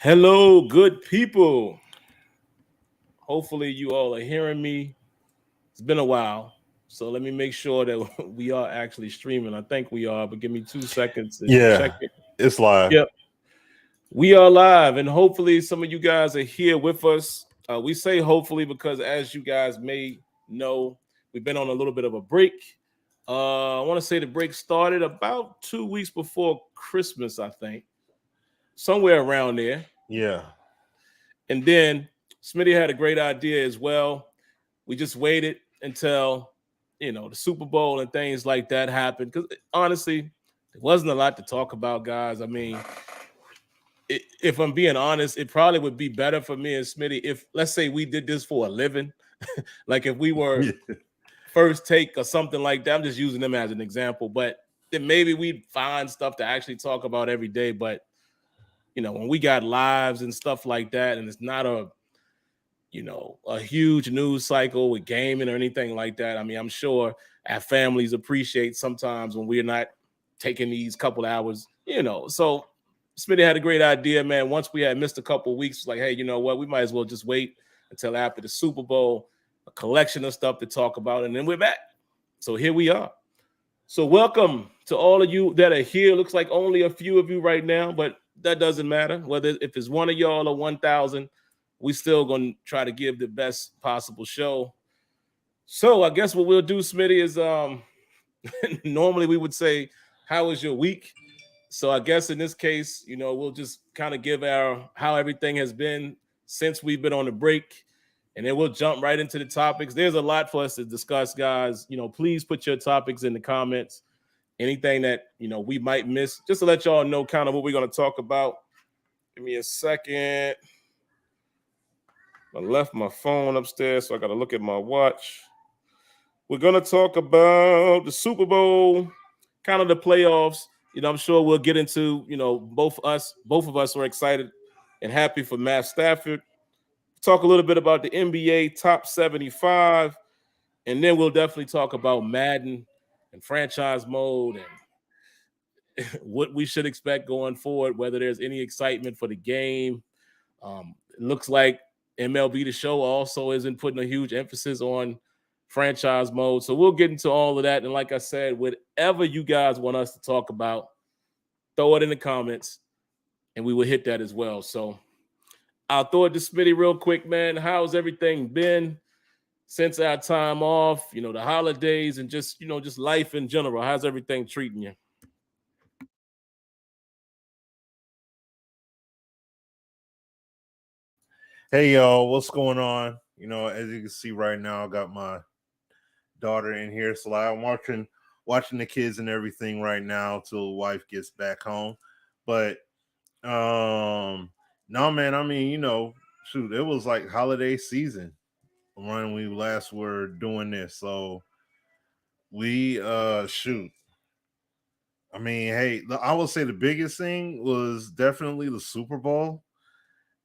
Hello, good people. Hopefully, you all are hearing me. It's been a while, so let me make sure that we are actually streaming. I think we are, but give me 2 seconds to check Yeah, it. it's live. Yep, we are live, and hopefully, some of you guys are here with us. We say hopefully because, as you guys may know, we've been on a little bit of a break. I want to say the break started about 2 weeks before Christmas, I think, somewhere around there. Yeah. And then Smitty had a great idea as well. We just waited until the Super Bowl and things like that happened because honestly, there wasn't a lot to talk about, guys. I mean, if I'm being honest, it probably would be better for me and Smitty if, let's say, we did this for a living, like if we were Yeah. First Take or something like that. I'm just using them as an example, but then maybe we'd find stuff to actually talk about every day. But when we got lives and stuff like that, and it's not a huge news cycle with gaming or anything like that. I mean, I'm sure our families appreciate sometimes when we're not taking these couple hours. So Smitty had a great idea, man. Once we had missed a couple of weeks, like, hey, you know what? We might as well just wait until after the Super Bowl, a collection of stuff to talk about, and then we're back. So here we are. So welcome to all of you that are here. Looks like only a few of you right now, but that doesn't matter. Whether if it's one of y'all or 1,000, we still gonna try to give the best possible show. So I guess what we'll do, Smitty, is normally we would say, "How was your week?" So I guess in this case, we'll just kind of give our how everything has been since we've been on the break, and then we'll jump right into the topics. There's a lot for us to discuss, guys. Please put your topics in the comments. Anything that we might miss, just to let y'all know kind of what we're going to talk about. Give me a second. I left my phone upstairs, so I got to look at my watch. We're going to talk about the Super Bowl, kind of the playoffs. I'm sure we'll get into, both of us are excited and happy for Matt Stafford. Talk a little bit about the NBA top 75, and then we'll definitely talk about Madden and franchise mode and what we should expect going forward, whether there's any excitement for the game. It looks like MLB The Show also isn't putting a huge emphasis on franchise mode. So we'll get into all of that. And like I said, whatever you guys want us to talk about, throw it in the comments and we will hit that as well. So I'll throw it to Smitty real quick, man. How's everything been since our time off? The holidays and just life in general. How's everything treating you? Hey y'all, what's going on? As you can see right now, I got my daughter in here, so I'm watching the kids and everything right now till the wife gets back home. But no man, I mean, shoot, it was like holiday season when we last were doing this. So we shoot. I mean, hey, I would say the biggest thing was definitely the Super Bowl.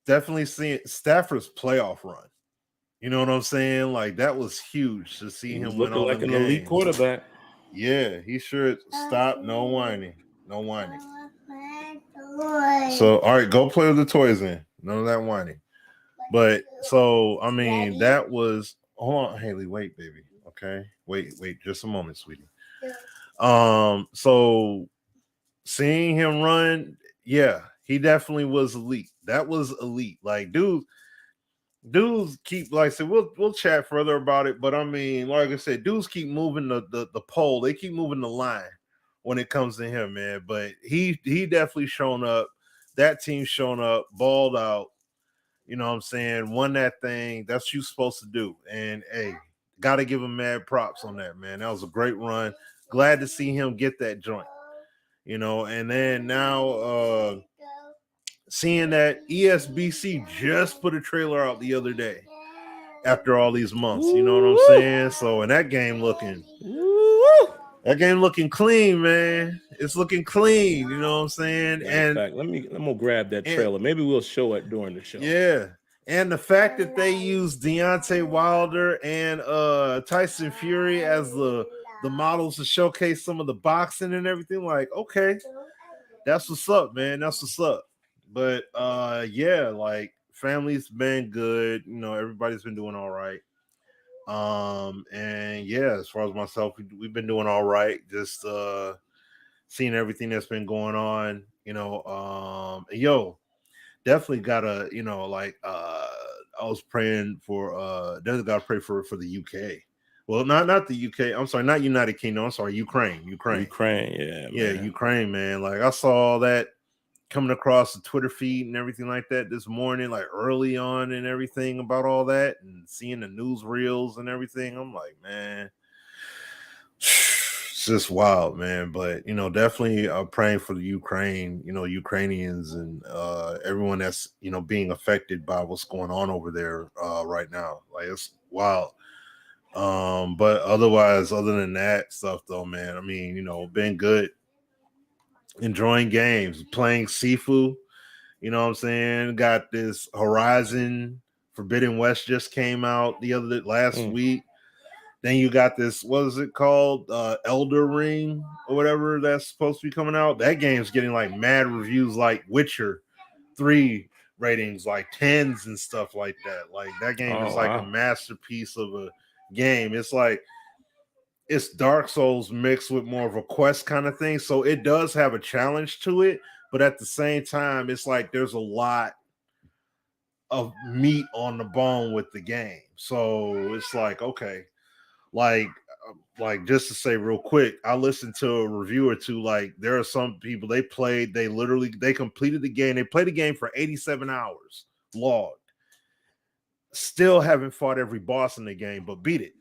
Definitely seeing Stafford's playoff run. You know what I'm saying? Like that was huge to see He was him win looking all like them an elite games. quarterback. Yeah, he sure stop. No whining. No whining. So all right, go play with the toys then. None of that whining. But so I mean that was hold on, Haley, wait, baby. Okay. Wait, just a moment, sweetie. So seeing him run, yeah, he definitely was elite. That was elite. Like, dudes keep like I said, we'll chat further about it. But I mean, like I said, dudes keep moving the pole. They keep moving the line when it comes to him, man. But he definitely shown up. That team shown up, balled out. You know what I'm saying? Won that thing. That's what you're supposed to do. And hey, gotta give him mad props on that, man. That was a great run. Glad to see him get that joint. And then now seeing that ESBC just put a trailer out the other day after all these months. You know what I'm saying? So and that game looking clean, man. It's looking clean, you know what I'm saying? Matter of fact, I'm gonna grab that trailer. Maybe we'll show it during the show. Yeah. And the fact that they used Deontay Wilder and Tyson Fury as the models to showcase some of the boxing and everything, like, okay, that's what's up, man. That's what's up. But yeah, like family's been good. Everybody's been doing all right. And yeah, as far as myself, we've been doing all right. Just seeing everything that's been going on. Yo, definitely gotta, like I was praying for definitely gotta pray for the UK. Well, not the UK. I'm sorry, not United Kingdom. I'm sorry, Ukraine. Ukraine, yeah, Yeah, man. Ukraine, man. Like I saw that coming across the Twitter feed and everything like that this morning, like early on and everything about all that, and seeing the news reels and everything. I'm like, man, it's just wild, man. But definitely praying for the Ukrainians and everyone that's being affected by what's going on over there right now. Like it's wild. But otherwise, other than that stuff, though, man, I mean, been good, enjoying games, playing Sifu. You know what I'm saying? Got this Horizon Forbidden West just came out last week. Then you got this, what is it called? Elder Ring or whatever that's supposed to be coming out. That game's getting like mad reviews, like Witcher 3 ratings, like 10s and stuff like that. Like that game is like a masterpiece of a game. It's like it's Dark Souls mixed with more of a quest kind of thing. So it does have a challenge to it, but at the same time, it's like there's a lot of meat on the bone with the game. So it's like, okay, like just to say real quick, I listened to a review or two. Like there are some people they completed the game. They played the game for 87 hours logged. Still haven't fought every boss in the game, but beat it.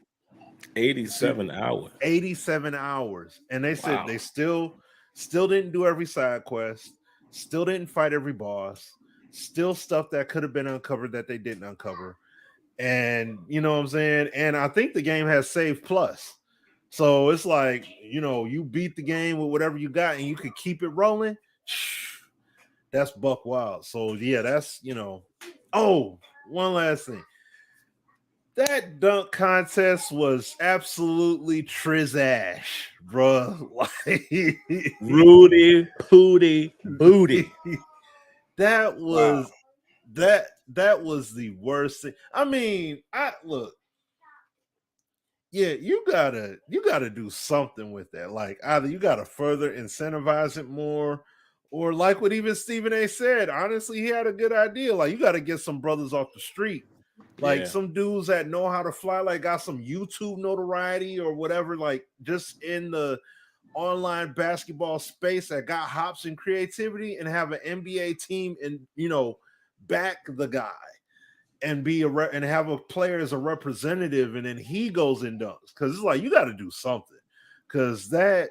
87 hours. 87 hours. And they said they still didn't do every side quest, still didn't fight every boss, still stuff that could have been uncovered that they didn't uncover. And you know what I'm saying? And I think the game has Save Plus. So it's like, you beat the game with whatever you got and you could keep it rolling. That's buck wild. So yeah, that's, oh, one last thing. That dunk contest was absolutely trizash, bro. Like Rudy Pooty Booty. That was that was the worst thing. I mean, look. Yeah, you gotta do something with that. Like either you gotta further incentivize it more, or like what even Stephen A said. Honestly, he had a good idea. Like you gotta get some brothers off the street. Like some dudes that know how to fly, like got some YouTube notoriety or whatever, like just in the online basketball space that got hops and creativity and have an NBA team and back the guy and and have a player as a representative, and then he goes and dunks. Because it's like you got to do something. Because that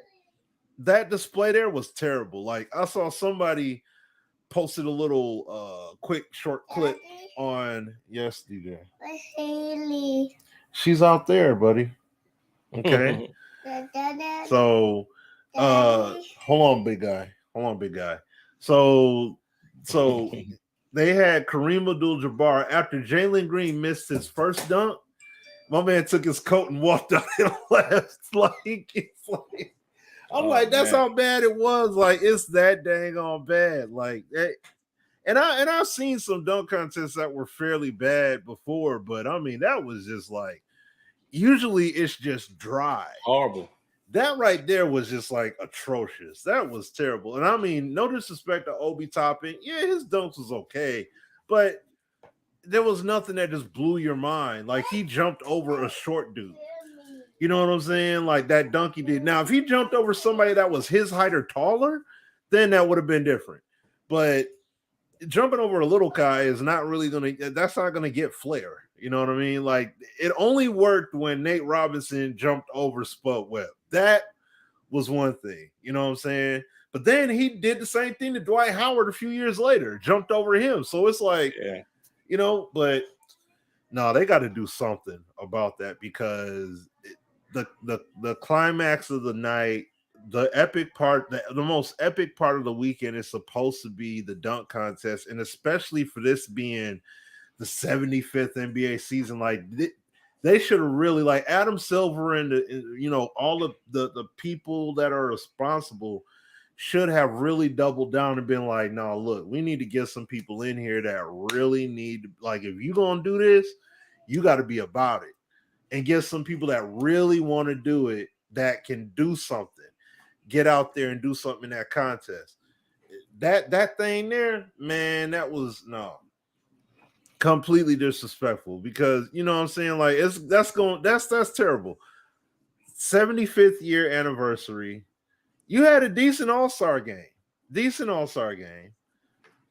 display there was terrible. Like I saw somebody posted a little quick short clip on DJ. Haley. She's out there, buddy. Okay. So hold on, big guy. So they had Kareem Abdul-Jabbar after Jalen Green missed his first dunk. My man took his coat and walked out and left. I'm like, that's how bad it was. Like, it's that dang on bad. Like, and I've seen some dunk contests that were fairly bad before, but I mean, that was just like, usually it's just dry. Horrible. That right there was just like atrocious. That was terrible. And I mean, no disrespect to Obi Toppin. Yeah, his dunks was okay, but there was nothing that just blew your mind. Like he jumped over a short dude. You know what I'm saying? Like that dunk he did. Now, if he jumped over somebody that was his height or taller, then that would have been different. But jumping over a little guy is not really that's not gonna get flair. You know what I mean? Like it only worked when Nate Robinson jumped over Spud Webb. That was one thing, you know what I'm saying? But then he did the same thing to Dwight Howard a few years later, jumped over him. So it's like, but no, they got to do something about that because the climax of the night, the epic part, the most epic part of the weekend is supposed to be the dunk contest, and especially for this being the 75th NBA season, like they should have really, like Adam Silver and all of the people that are responsible should have really doubled down and been like, no, look, we need to get some people in here that really need, like, if you're going to do this, you got to be about it. And get some people that really want to do it, that can do something. Get out there and do something in that contest. That thing there, man, that was completely disrespectful, because you know what I'm saying? Like, that's terrible. 75th year anniversary. You had a decent all-star game.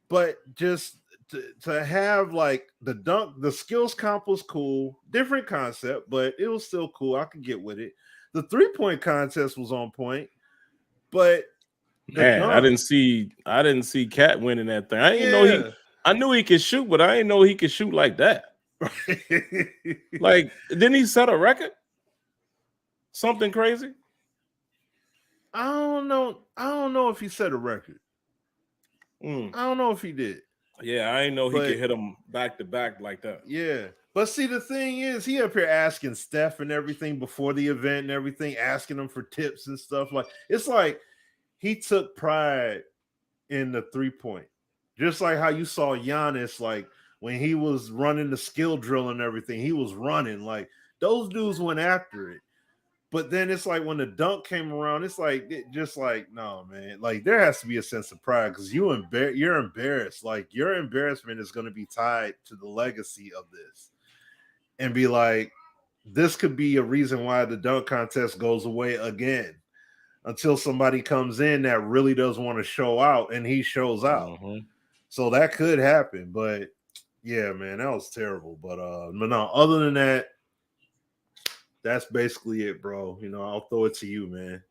But just to have like the skills comp was cool, different concept, but it was still cool. I could get with it. The 3-point contest was on point, but man, I didn't see Cat winning that thing. I knew he could shoot, but I didn't know he could shoot like that. Like, didn't he set a record? Something crazy? I don't know if he set a record. I don't know if he did. Yeah, I didn't know he could hit him back to back like that. Yeah. But see, the thing is, he up here asking Steph and everything before the event and everything, asking him for tips and stuff. Like, it's like he took pride in the 3-point. Just like how you saw Giannis, like when he was running the skill drill and everything, he was running. Like, those dudes went after it. But then it's like when the dunk came around, it's like, no, man. Like, there has to be a sense of pride, because you're embarrassed. Like, your embarrassment is going to be tied to the legacy of this. And be like, this could be a reason why the dunk contest goes away again, until somebody comes in that really does want to show out, and he shows out. So that could happen. But yeah, man, that was terrible. But no, other than that, that's basically it, bro. You know, I'll throw it to you, man.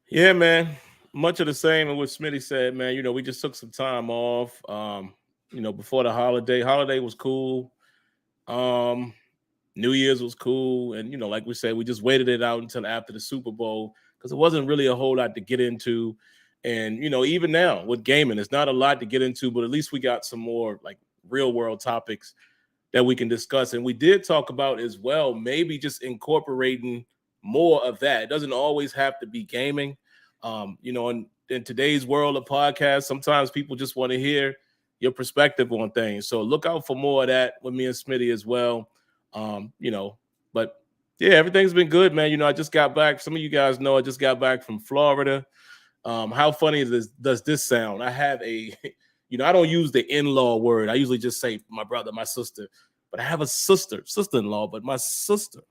Yeah, man. Much of the same as what Smitty said, man. You know, we just took some time off. You know, before the holiday. Holiday was cool. New Year's was cool. And, you know, like we said, we just waited it out until after the Super Bowl, because it wasn't really a whole lot to get into. And, you know, even now with gaming, it's not a lot to get into, but at least we got some more like real world topics that we can discuss. And we did talk about as well, maybe just incorporating more of that. It doesn't always have to be gaming. You know, in today's world of podcasts, sometimes people just want to hear your perspective on things. So look out for more of that with me and Smitty as well. You know, but yeah, everything's been good, man. You know, I just got back. Some of you guys know I just got back from Florida. How funny does this sound? I have a, you know, I don't use the in-law word. I usually just say my brother, my sister. But I have a sister-in-law, but my sister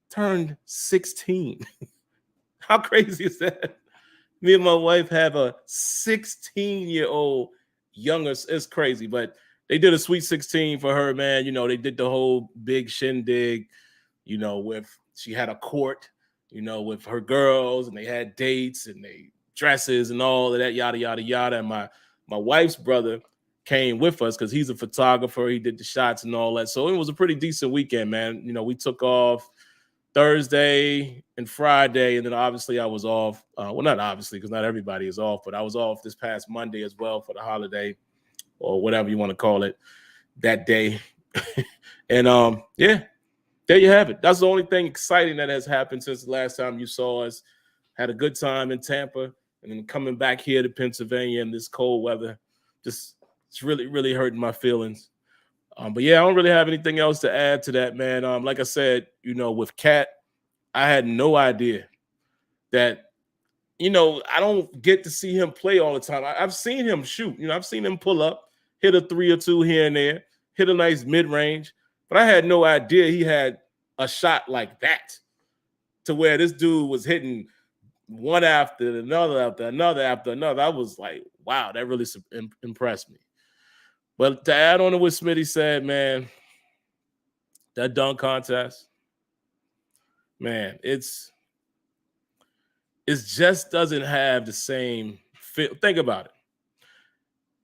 turned 16. How crazy is that? Me and my wife have a 16-year-old younger. It's crazy, but they did a sweet 16 for her, man. You know, they did the whole big shindig, you know, she had a court, you know, with her girls, and they had dates and they dresses and all of that, yada, yada, yada. And my wife's brother came with us because he's a photographer. He did the shots and all that. So it was a pretty decent weekend, man. You know, we took off Thursday and Friday, and then obviously I was off. Well, not obviously, because not everybody is off, but I was off this past Monday as well for the holiday, or whatever you want to call it, that day. And yeah, there you have it. That's the only thing exciting that has happened since the last time you saw us. Had a good time in Tampa, and then coming back here to Pennsylvania in this cold weather. Just, it's really, really hurting my feelings. But yeah, I don't really have anything else to add to that, man. Like I said, you know, with Cat, I had no idea that, you know, I don't get to see him play all the time. I've seen him shoot. You know, I've seen him pull up, hit a 3 or 2 here and there, hit a nice mid-range. But I had no idea he had a shot like that, to where this dude was hitting one after another, after another, after another. I was like, wow, that really impressed me. But to add on to what Smitty said, man, that dunk contest, man, it just doesn't have the same feel. Think about it.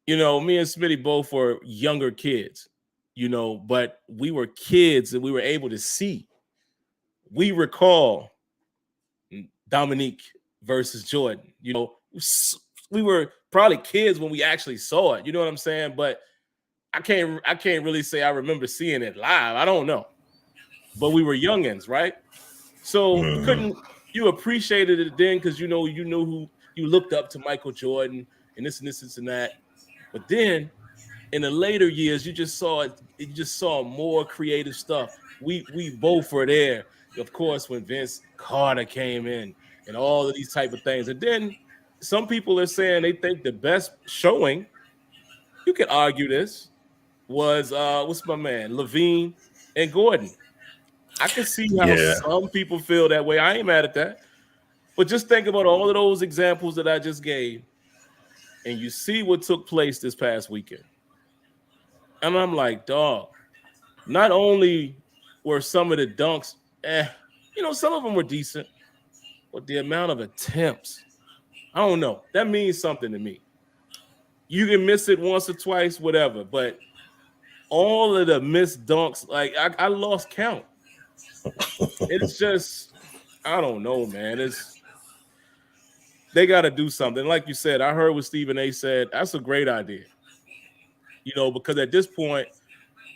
You know, me and Smitty both were younger kids, you know, but we were kids and we were able to see. We recall Dominique versus Jordan. You know, we were probably kids when we actually saw it. You know what I'm saying? But I can't really say I remember seeing it live. I don't know. But we were youngins, right? So you appreciated it then because you knew who you looked up to Michael Jordan and this and that. But then in the later years, you just saw more creative stuff. We both were there, of course, when Vince Carter came in and all of these type of things. And then some people are saying they think the best showing, you could argue this, was what's my man, Levine and Gordon. I can see how Yeah. some people feel that way. I ain't mad at that. But just think about all of those examples that I just gave, and you see what took place this past weekend. And I'm like, dog, not only were some of the dunks, some of them were decent, but the amount of attempts, I don't know. That means something to me. You can miss it once or twice, whatever, but all of the missed dunks, like I lost count. It's just, I don't know, man. They got to do something. Like you said, I heard what Stephen A said. That's a great idea. Because at this point,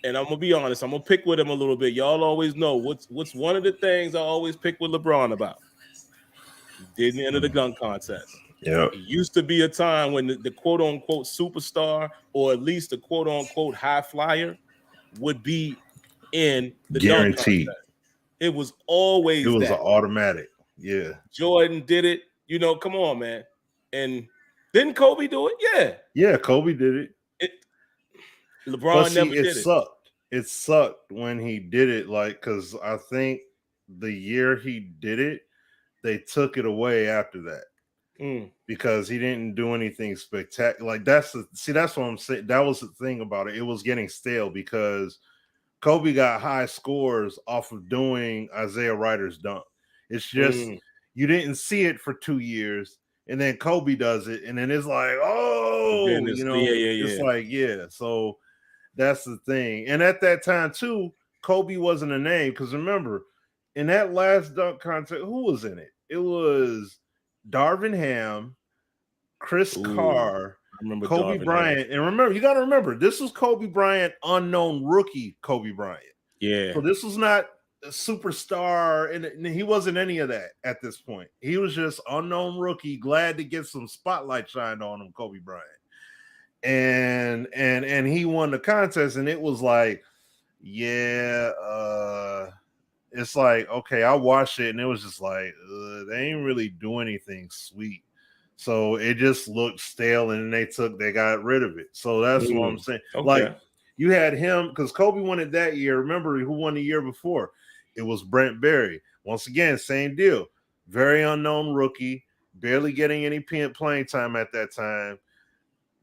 and I'm gonna be honest, I'm gonna pick with him a little bit. Y'all always know what's one of the things I always pick with LeBron about. He didn't enter the dunk contest. Yeah. It used to be a time when the quote unquote superstar, or at least the quote unquote high flyer, would be in the Guaranteed. dunk contest. It was always an that. automatic. Yeah. Jordan did it. Come on, man. And didn't Kobe do it? Yeah. Yeah, Kobe did it. LeBron never did it. Sucked. It sucked when he did it, because I think the year he did it, they took it away after that. Because he didn't do anything spectacular. That's what I'm saying. That was the thing about it. It was getting stale because Kobe got high scores off of doing Isaiah Ryder's dunk. It's just you didn't see it for 2 years, and then Kobe does it, and then it's like, it's like, yeah. So that's the thing. And at that time too, Kobe wasn't a name, because remember, in that last dunk contest, who was in it? It was Darvin Ham, Chris Carr, Kobe Bryant. And remember, you got to remember, this was Kobe Bryant, unknown rookie Kobe Bryant. Yeah. So this was not a superstar, and he wasn't any of that at this point. He was just unknown rookie, glad to get some spotlight shined on him, Kobe Bryant. And he won the contest, and it was like, it's like, okay, I watched it, and it was just like, they ain't really do anything sweet. So it just looked stale, and they got rid of it. So that's what I'm saying. Okay. Like, you had him, because Kobe won it that year. Remember who won the year before? It was Brent Berry. Once again, same deal. Very unknown rookie, barely getting any playing time at that time.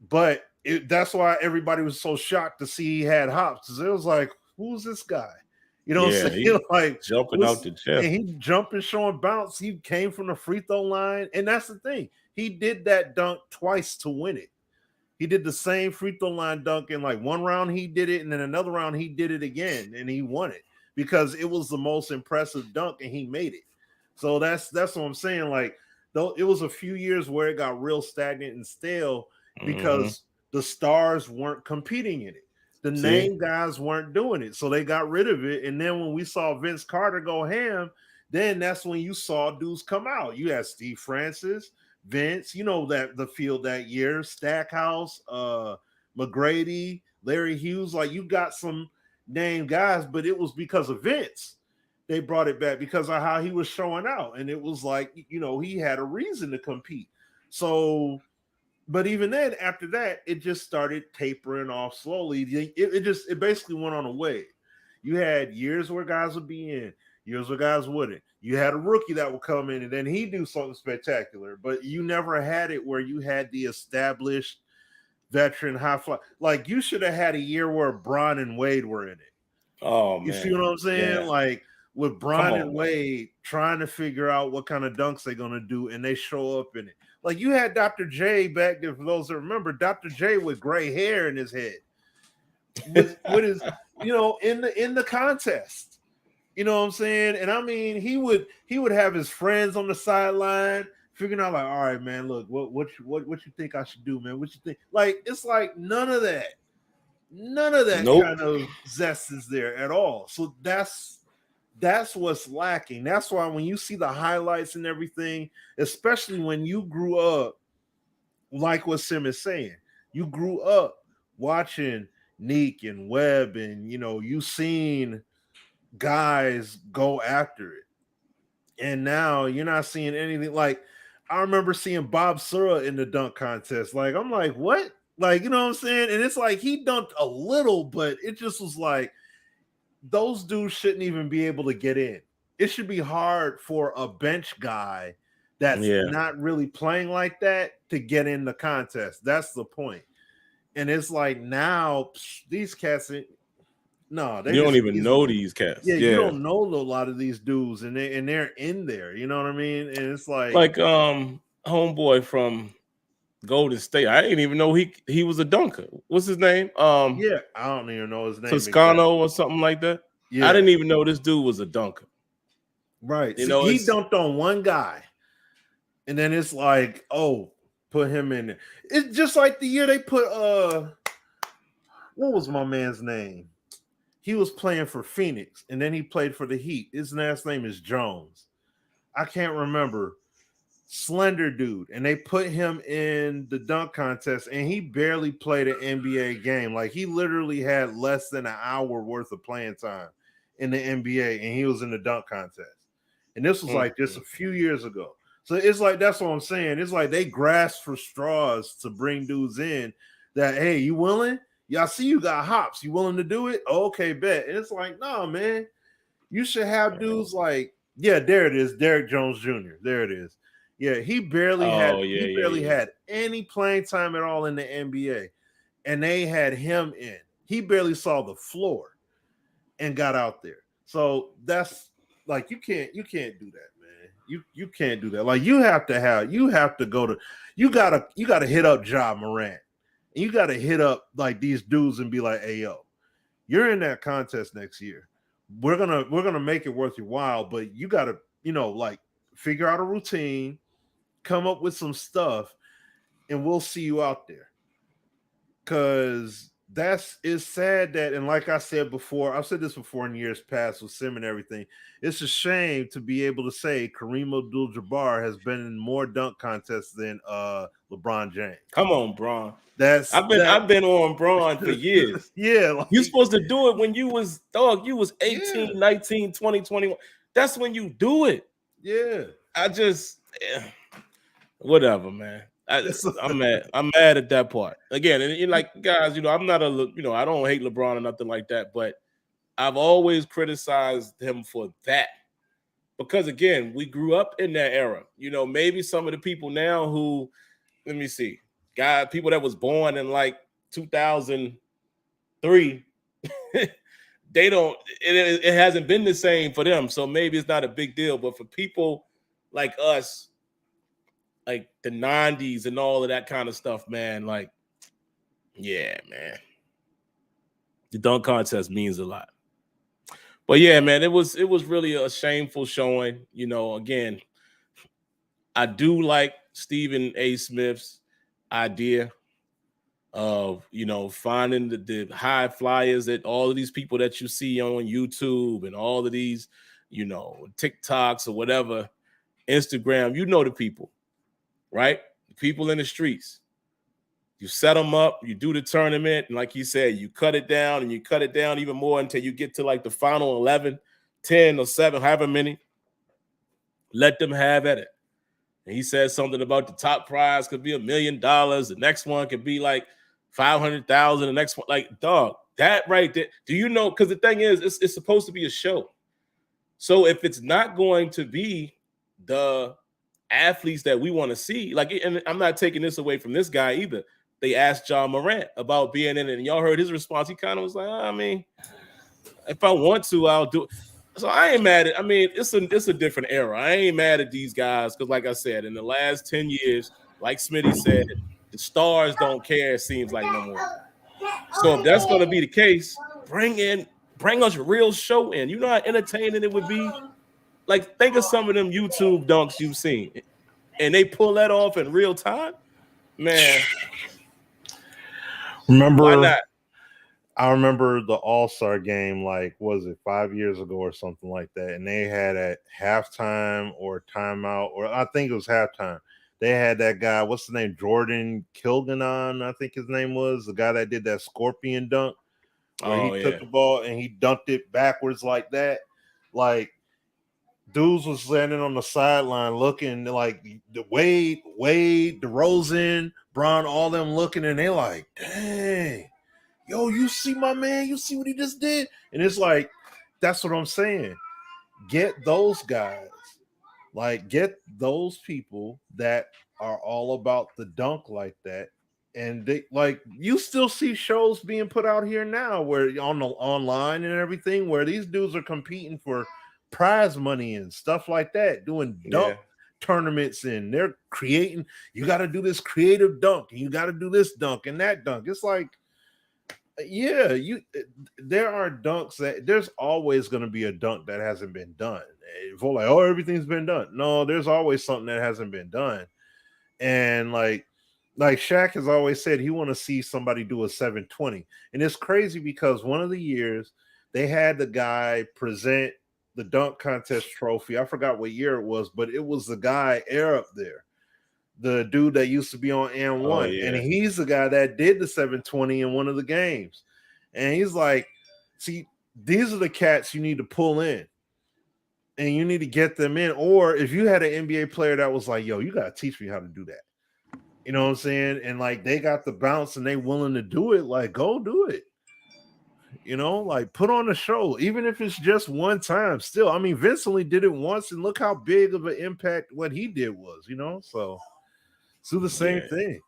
But that's why everybody was so shocked to see he had hops. Because it was like, who's this guy? You know what I'm saying? Like jumping out the gym. And he jumping, showing bounce. He came from the free throw line. And that's the thing. He did that dunk twice to win it. He did the same free throw line dunk in like one round. He did it. And then another round, he did it again. And he won it because it was the most impressive dunk and he made it. So that's what I'm saying. Like, though it was a few years where it got real stagnant and stale because the stars weren't competing in it. The name guys weren't doing it. So they got rid of it. And then when we saw Vince Carter go ham, then that's when you saw dudes come out. You had Steve Francis, Vince, that the field that year, Stackhouse, McGrady, Larry Hughes. Like, you got some name guys, but it was because of Vince. They brought it back because of how he was showing out. And it was like, he had a reason to compete. So, but even then, after that, it just started tapering off slowly. It basically went on a wave. You had years where guys would be in, years where guys wouldn't. You had a rookie that would come in and then he'd do something spectacular, but you never had it where you had the established veteran high fly. Like, you should have had a year where Bron and Wade were in it. Oh, man. You see what I'm saying? Yeah. Like, with Bron and Wade trying to figure out what kind of dunks they're going to do, and they show up in it. Like, you had Dr. J back there, for those that remember, Dr. J with gray hair in his head. With his, in the contest. You know what I'm saying? And I mean, he would have his friends on the sideline figuring out, like, all right, man, look, what you think I should do, man? What you think? Like, it's like none of that nope. kind of zest is there at all. So that's That's what's lacking. That's why when you see the highlights and everything, especially when you grew up, like what Simmons saying, you grew up watching Neek and Webb, and you seen guys go after it. And now you're not seeing anything. Like, I remember seeing Bob Sura in the dunk contest. Like, I'm like, what? Like, you know what I'm saying? And it's like he dunked a little, but it just was like, those dudes shouldn't even be able to get in. It should be hard for a bench guy that's not really playing like that to get in the contest. That's the point. And it's like now these cats, no, you don't even know these cats. Yeah, you don't know a lot of these dudes, and they're in there. You know what I mean? And it's like homeboy from Golden State. I didn't even know he was a dunker. What's his name? Yeah, I don't even know his name. Toscano or something like that. Yeah, I didn't even know this dude was a dunker. Right. He dunked on one guy, and then it's like, oh, put him in there. It's just like the year they put what was my man's name? He was playing for Phoenix, and then he played for the Heat. His last name is Jones. I can't remember. Slender dude, and they put him in the dunk contest, and he barely played an NBA game. Like, he literally had less than an hour worth of playing time in the NBA, and he was in the dunk contest. And this was like just a few years ago. So it's like, that's what I'm saying. It's like they grasp for straws to bring dudes in that, hey, you willing? Y'all see you got hops. You willing to do it? Oh, okay, bet. And it's like, no, man. You should have dudes like, yeah, there it is, Derrick Jones Jr. There it is. Yeah, he barely had any playing time at all in the NBA, and they had him in. He barely saw the floor and got out there. So that's like, you can't do that, man. You can't do that. Like, you gotta hit up Ja Morant. And you gotta hit up like these dudes and be like, hey, yo, you're in that contest next year. We're gonna make it worth your while, but you gotta, like, figure out a routine, come up with some stuff, and we'll see you out there. Because it's sad that, and like I said before, I've said this before in years past with Sim and everything, it's a shame to be able to say Kareem Abdul-Jabbar has been in more dunk contests than LeBron James. Come on, Bron. I've been on Bron for years. Yeah. Like, you're supposed to do it when you was 18, 19, 20, 21. That's when you do it. Yeah. Whatever, man. I'm mad. I'm mad at that part. Again, and like, guys, I'm not I don't hate LeBron or nothing like that, but I've always criticized him for that. Because again, we grew up in that era. Maybe some of the people now who, let me see, people that was born in like 2003, they don't, it hasn't been the same for them. So maybe it's not a big deal. But for people like us, like the 90s and all of that kind of stuff, man, like, yeah, man. The dunk contest means a lot. But yeah, man, it was really a shameful showing. Again, I do like Stephen A. Smith's idea of, finding the high flyers that all of these people that you see on YouTube and all of these, TikToks or whatever, Instagram, the people, right? The people in the streets. You set them up, you do the tournament, and like you said, you cut it down and you cut it down even more until you get to like the final 11, 10 or 7, however many. Let them have at it. And he said something about the top prize could be $1 million. The next one could be like 500,000. The next one, like, dog, that right there. Do you know? Because the thing is, it's supposed to be a show. So if it's not going to be the athletes that we want to see, like, and I'm not taking this away from this guy either. They asked Ja Morant about being in it, and y'all heard his response. He kind of was like, I mean, if I want to, I'll do it. So I ain't mad at. I mean, it's a different era. I ain't mad at these guys because, like I said, in the last 10 years, like Smitty said, the stars don't care. It seems like no more. So if that's going to be the case, bring us a real show in. You know how entertaining it would be. Like, think of some of them YouTube dunks you've seen, and they pull that off in real time, man. Remember, why not? I remember the All-Star game, like, was it 5 years ago or something like that? And they had at halftime or timeout, or I think it was halftime. They had that guy, what's the name? Jordan Kilganon, I think his name was, the guy that did that scorpion dunk where he took the ball and he dunked it backwards like that. Like, dudes was standing on the sideline looking like the Wade, DeRozan, Bron, all them looking, and they like, dang. Yo, you see my man? You see what he just did? And it's like, that's what I'm saying. Get those guys. Like, get those people that are all about the dunk like that. And they like, you still see shows being put out here now where on the online and everything, where these dudes are competing for prize money and stuff like that, doing dunk tournaments, and they're creating, you got to do this creative dunk, and you got to do this dunk and that dunk. It's like, yeah, there are dunks that there's always going to be a dunk that hasn't been done. If we're like, oh, everything's been done. No, there's always something that hasn't been done. And like Shaq has always said, he want to see somebody do a 720. And it's crazy because one of the years they had the guy present the dunk contest trophy. I forgot what year it was, but it was the guy Air up there, the dude that used to be on N1, and he's the guy that did the 720 in one of the games. And he's like, see, these are the cats you need to pull in, and you need to get them in. Or if you had an NBA player that was like, yo, you got to teach me how to do that. You know what I'm saying? And like, they got the bounce and they willing to do it, like, go do it. You know, like, put on a show, even if it's just one time. Still, I mean, Vince only did it once, and look how big of an impact what he did was, you know? So do the same thing.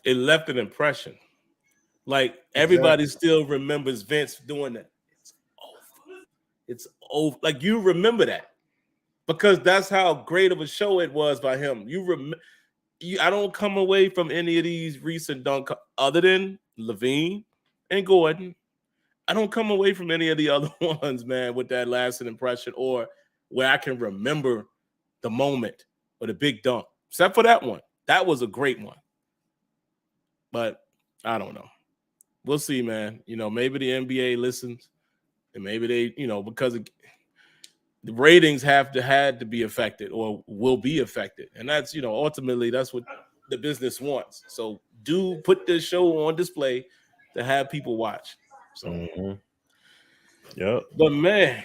It left an impression. Like, everybody still remembers Vince doing that. It's over. It's over. Like, you remember that because that's how great of a show it was by him. I don't come away from any of these recent dunk other than Levine and Gordon. I don't come away from any of the other ones, man, with that lasting impression or where I can remember the moment or the big dunk, except for that one. That was a great one. But I don't know. We'll see, man. You know, maybe the NBA listens, and maybe they, you know, because the ratings had to be affected or will be affected. And that's, you know, ultimately that's what the business wants. So do put this show on display to have people watch. So, But man,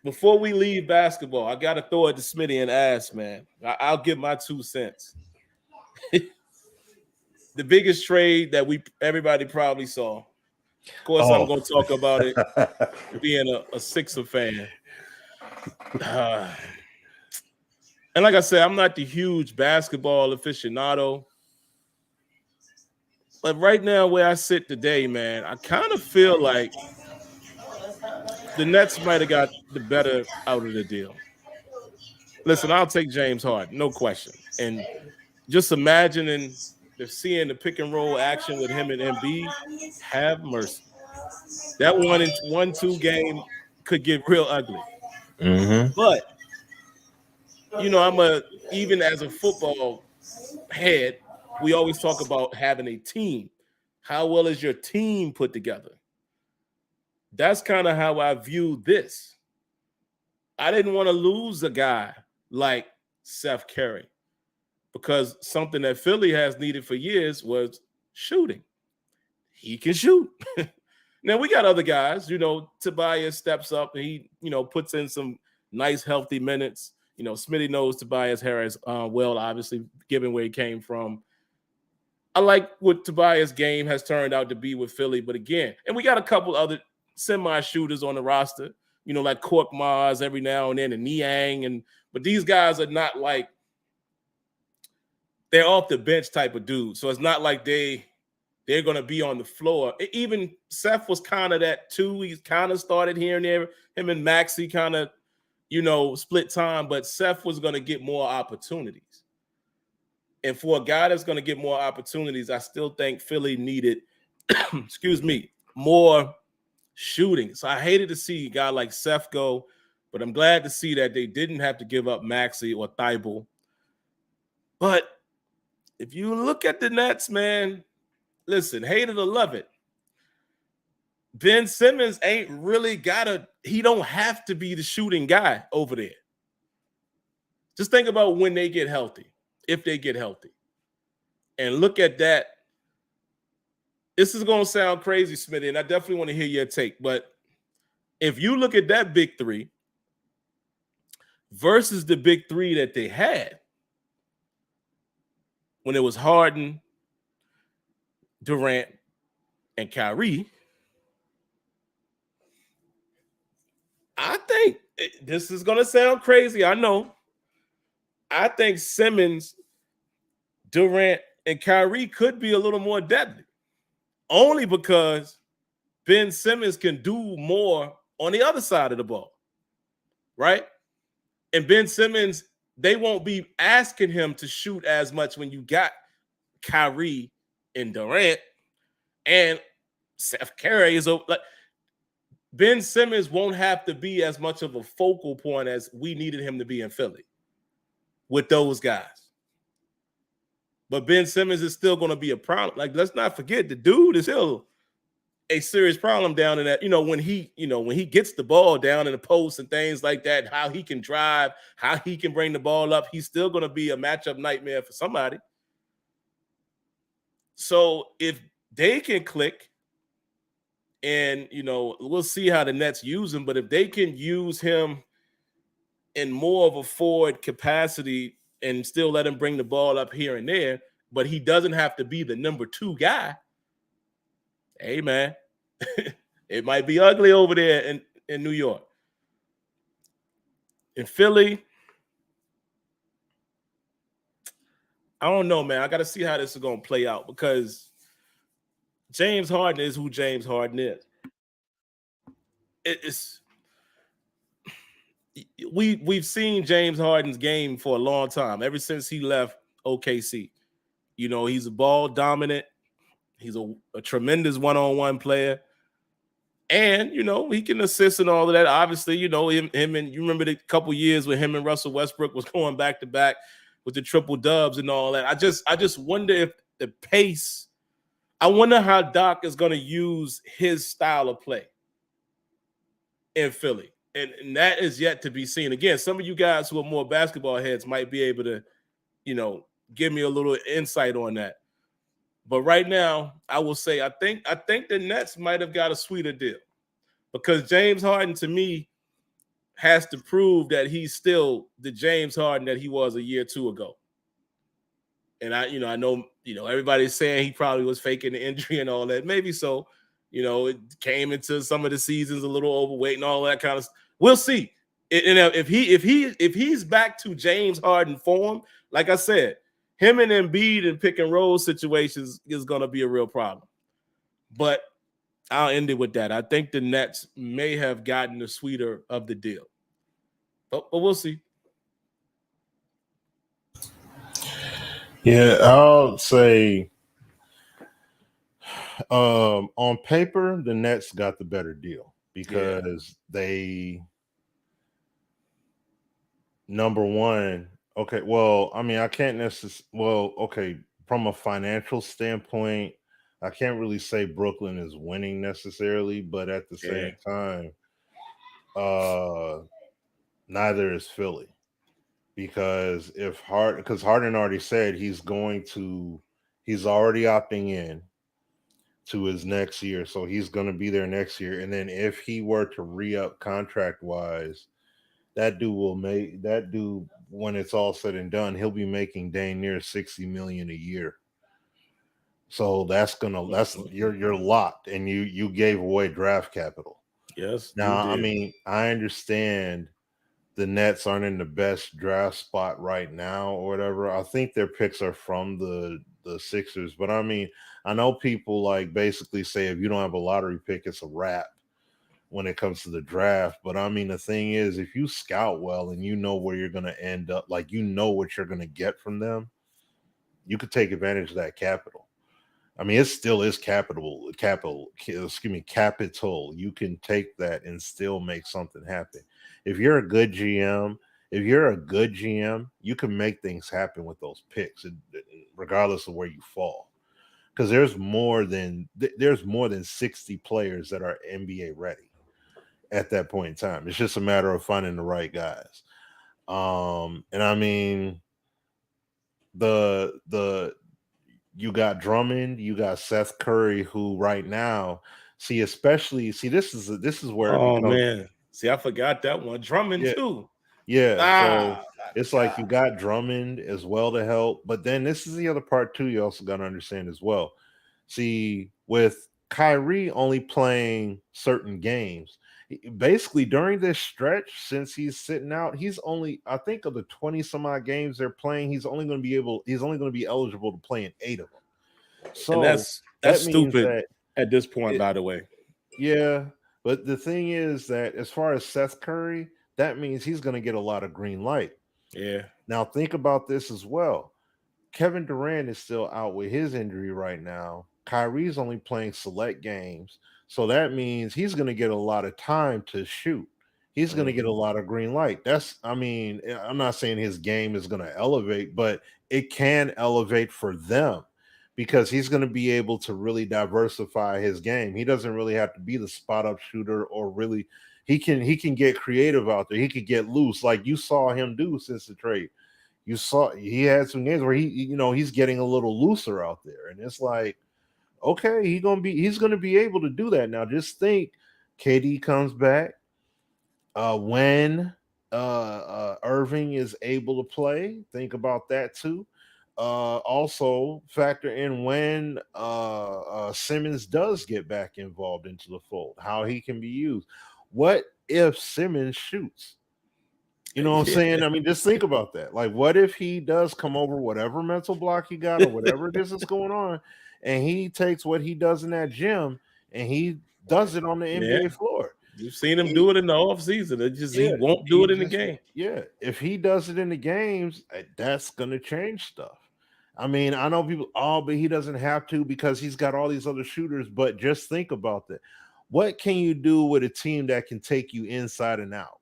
before we leave basketball, I got to throw it to Smitty and ask, man. I'll give my 2 cents. The biggest trade that everybody probably saw. Of course, I'm going to talk about it being a Sixer fan. And like I said, I'm not the huge basketball aficionado. But right now, where I sit today, man, I kind of feel like the Nets might have got the better out of the deal. Listen, I'll take James Harden, no question. And just imagining seeing the pick and roll action with him and Embiid, have mercy. That 1-2 game could get real ugly. But you know, even as a football head, we always talk about having a team. How well is your team put together? That's kind of how I view this. I didn't want to lose a guy like Seth Curry because something that Philly has needed for years was shooting. He can shoot. Now, we got other guys, you know, Tobias steps up and he, you know, puts in some nice, healthy minutes. You know, Smitty knows Tobias Harris well, obviously, given where he came from. I like what Tobias' game has turned out to be with Philly, but again, and we got a couple other semi-shooters on the roster, you know, like Cork Mars every now and then, and Niang, but these guys are not like, they're off the bench type of dudes. So it's not like they're going to be on the floor. Even Seth was kind of that too. He's kind of started here and there. Him and Maxey kind of, you know, split time, but Seth was going to get more opportunities. And for a guy that's going to get more opportunities, I still think Philly needed, more shooting. So I hated to see a guy like Seth go, but I'm glad to see that they didn't have to give up Maxey or Thibault. But if you look at the Nets, man, listen, hate it or love it, Ben Simmons ain't really he don't have to be the shooting guy over there. Just think about when they get healthy, if they get healthy. And look at that. This is going to sound crazy, Smitty, and I definitely want to hear your take. But if you look at that big three versus the big three that they had when it was Harden, Durant, and Kyrie, I think this is going to sound crazy. I know. I think Simmons, Durant, and Kyrie could be a little more deadly. Only because Ben Simmons can do more on the other side of the ball. Right? And Ben Simmons, they won't be asking him to shoot as much when you got Kyrie and Durant and Steph Curry is like Ben Simmons won't have to be as much of a focal point as we needed him to be in Philly with those guys. But Ben Simmons is still going to be a problem. Like, let's not forget, the dude is still a serious problem down in that, when he gets the ball down in the post and things like that, how he can drive, how he can bring the ball up, he's still going to be a matchup nightmare for somebody. So if they can click, and, we'll see how the Nets use him, but if they can use him in more of a forward capacity and still let him bring the ball up here and there, but he doesn't have to be the number 2 guy, hey, man, it might be ugly over there in New York. In Philly, I don't know, man. I got to see how this is going to play out because James Harden is who James Harden is. We've seen James Harden's game for a long time, ever since he left OKC. He's a ball dominant. He's a tremendous one-on-one player. And, he can assist and all of that. Obviously, him and you remember the couple years when him and Russell Westbrook was going back to back with the triple dubs and all that. I just wonder if the pace, I wonder how Doc is going to use his style of play in Philly. And that is yet to be seen. Again, some of you guys who are more basketball heads might be able to, give me a little insight on that. But right now, I will say I think the Nets might have got a sweeter deal because James Harden, to me, has to prove that he's still the James Harden that he was a year or two ago. And I know everybody's saying he probably was faking the injury and all that. Maybe so. It came into some of the seasons a little overweight and all that kind of stuff. We'll see. And if he's back to James Harden form, like I said, him and Embiid and pick and roll situations is going to be a real problem. But I'll end it with that. I think the Nets may have gotten the sweeter of the deal. But we'll see. Yeah, I'll say on paper, the Nets got the better deal because they, number one, okay, well, I mean, I can't necessarily, okay, from a financial standpoint, I can't really say Brooklyn is winning necessarily, but at the same time, neither is Philly. Because Harden already said he's already opting in to his next year, so he's going to be there next year. And then if he were to re-up contract wise, that dude, when it's all said and done, he'll be making dang near $60 million a year. So you're locked, and you gave away draft capital. Yes. Now, I mean, I understand the Nets aren't in the best draft spot right now or whatever. I think their picks are from the Sixers, but I mean, I know people like basically say if you don't have a lottery pick, it's a wrap when it comes to the draft. But I mean, the thing is, if you scout well and you know where you're going to end up, like you know what you're going to get from them, you could take advantage of that capital. I mean, it still is capital. You can take that and still make something happen. If you're a good GM, you can make things happen with those picks, regardless of where you fall. because there's more than 60 players that are NBA ready at that point in time. It's just a matter of finding the right guys. And I mean, the you got Drummond, you got Seth Curry, who right now especially this is where it Oh becomes. man, see, I forgot that one. Drummond Yeah, too. yeah. So Ah, I it's like you forgot. got Drummond as well to help, but then this is the other part too. You also got to understand as well. See, with Kyrie only playing certain games, basically during this stretch, since he's sitting out, he's only, I think, of the 20 some odd games they're playing, he's only going to be eligible to play in 8 of them. And So that's that means stupid that at this point, it, by the way. yeah, but the thing is that as far as Seth Curry, that means he's going to get a lot of green light. Yeah. Now think about this as well. Kevin Durant is still out with his injury right now. Kyrie's only playing select games. So that means he's going to get a lot of time to shoot. He's going to get a lot of green light. I'm not saying his game is going to elevate, but it can elevate for them because he's going to be able to really diversify his game. He doesn't really have to be the spot up shooter, or really he can get creative out there. He could get loose like you saw him do since the trade. You saw he had some games where he's getting a little looser out there, and it's like, okay, he's gonna be able to do that. Now just think, KD comes back when Irving is able to play. Think about that too. Also factor in when Simmons does get back involved into the fold, how he can be used. What if Simmons shoots? You know what I'm saying? I mean, just think about that. Like, what if he does come over whatever mental block he got or whatever it is that's going on, and he takes what he does in that gym and he does it on the NBA floor? You've seen him do it in the offseason. He won't do it in the game. Yeah, if he does it in the games, that's gonna change stuff. I mean, I know people, but he doesn't have to because he's got all these other shooters. But just think about that. What can you do with a team that can take you inside and out?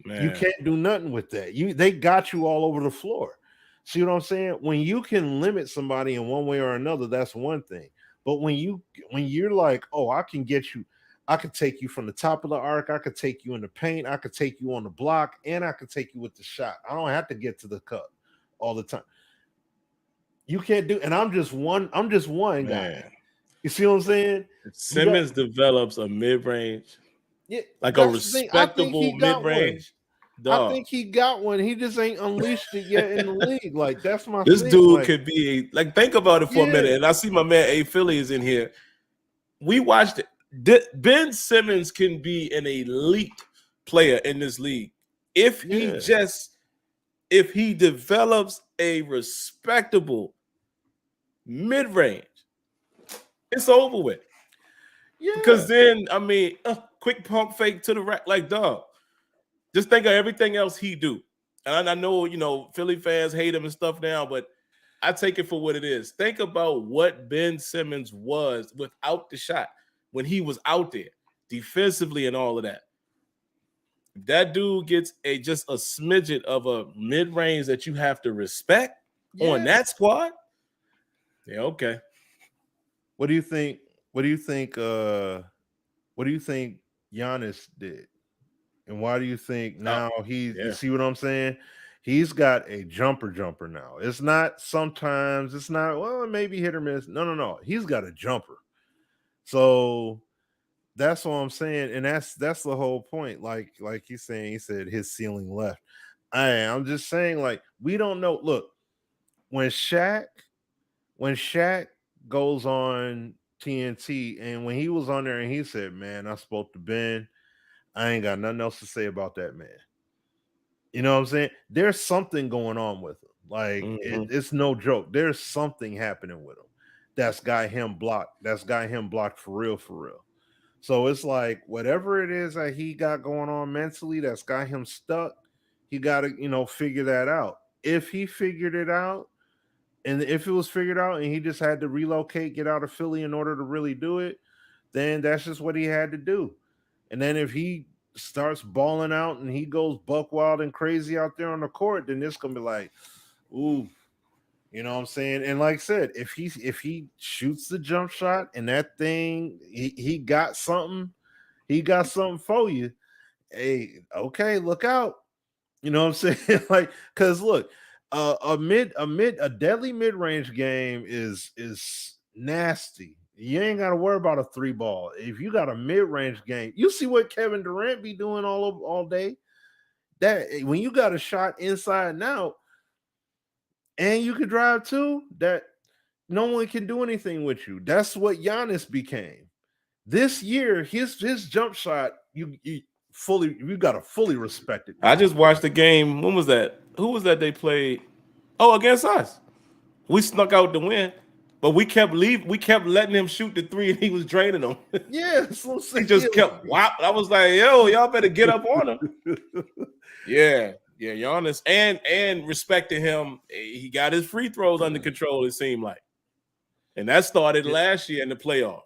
Man. You can't do nothing with that. They got you all over the floor. See what I'm saying? When you can limit somebody in one way or another, that's one thing. But when you're like, oh, I can get you, I could take you from the top of the arc, I could take you in the paint, I could take you on the block, and I could take you with the shot. I don't have to get to the cup all the time. You can't do, and I'm just one guy. You see what I'm saying? If Simmons develops a mid-range. Yeah, like a respectable mid-range. I think he got one. He just ain't unleashed it yet in the league. Like, that's my this thing. dude could be like, think about it for a minute. And I see my man A Philly is in here. We watched it. Ben Simmons can be an elite player in this league if he develops a respectable mid-range. It's over with. Yeah. Because then, I mean, quick pump fake to the rack, like, dog. Just think of everything else he do. And I know, Philly fans hate him and stuff now, but I take it for what it is. Think about what Ben Simmons was without the shot when he was out there defensively and all of that. If that dude gets just a smidget of a mid-range that you have to respect on that squad, yeah, okay. What do you think? What do you think Giannis did? And why do you think now you see what I'm saying? He's got a jumper now. It's not sometimes, it's not, well, maybe hit or miss. No. He's got a jumper. So that's what I'm saying. And that's the whole point. Like he's saying, he said his ceiling left. I'm just saying, like, we don't know. Look, when Shaq goes on TNT, and when he was on there and he said, man, I spoke to Ben, I ain't got nothing else to say about that man. You know what I'm saying? There's something going on with him. Like, it's no joke. There's something happening with him that's got him blocked. That's got him blocked for real. So it's like, whatever it is that he got going on mentally that's got him stuck, he got to, figure that out. If he figured it out, and if it was figured out and he just had to relocate, get out of Philly in order to really do it, then that's just what he had to do. And then if he starts balling out and he goes buck wild and crazy out there on the court, then it's going to be like, ooh, You know what I'm saying? And like I said, if he shoots the jump shot and that thing, he got something for you. Hey, okay, look out. You know what I'm saying? Like, because look, a deadly mid-range game is nasty. You ain't got to worry about a 3-ball. If you got a mid-range game, you see what Kevin Durant be doing all day. That when you got a shot inside and out, and you can drive too, that no one can do anything with you. That's what Giannis became. This year, his jump shot, you got to fully respect it. I just watched the game. When was that? Who was that they played? Oh, against us. We snuck out the win, but we kept letting him shoot the 3, and he was draining them. Yeah, he just kept whop. I was like, yo, y'all better get up on him. Yeah, Giannis and respecting him. He got his free throws under control, it seemed like. And that started last year in the playoffs.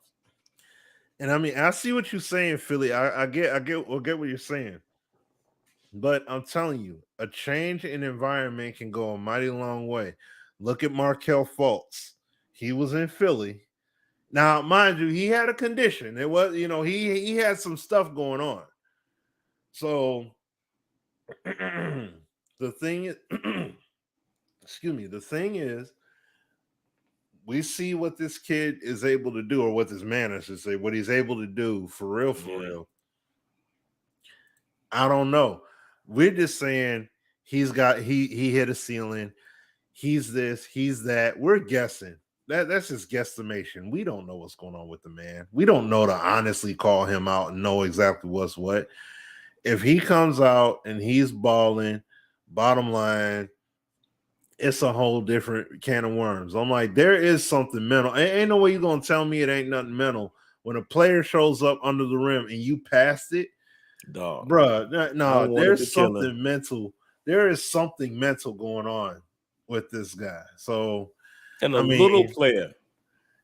And I mean, I see what you're saying, Philly. I get what you're saying. But I'm telling you, a change in environment can go a mighty long way. Look at Markelle Fultz. He was in Philly. Now, mind you, he had a condition. It was, he had some stuff going on. So the thing is, the thing is, we see what this kid is able to do, or what this man, I should say, what he's able to do for real. I don't know. We're just saying he hit a ceiling. He's this, he's that. We're guessing. That's just guesstimation. We don't know what's going on with the man. We don't know to honestly call him out and know exactly what's what. If he comes out and he's balling, bottom line, it's a whole different can of worms. I'm like, there is something mental. Ain't no way you're going to tell me it ain't nothing mental. When a player shows up under the rim and you passed it, dog, bruh, no, there's something mental. There is something mental going on with this guy. So, and little player.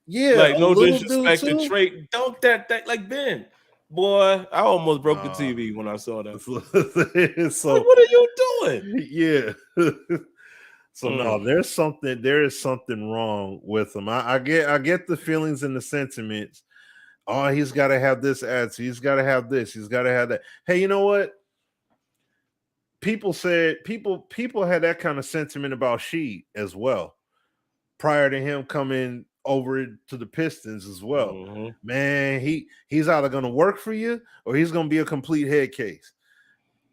Yeah, like no disrespect to Trey. Don't that like Ben. Boy, I almost broke the TV when I saw that. So like, what are you doing? Yeah. So no, there is something wrong with him. I get the feelings and the sentiments. Oh, he's got to have this attitude. He's got to have this. He's got to have that. Hey, you know what? People had that kind of sentiment about Sheed as well, prior to him coming over to the Pistons as well. Mm-hmm. Man, he's either going to work for you or he's going to be a complete head case.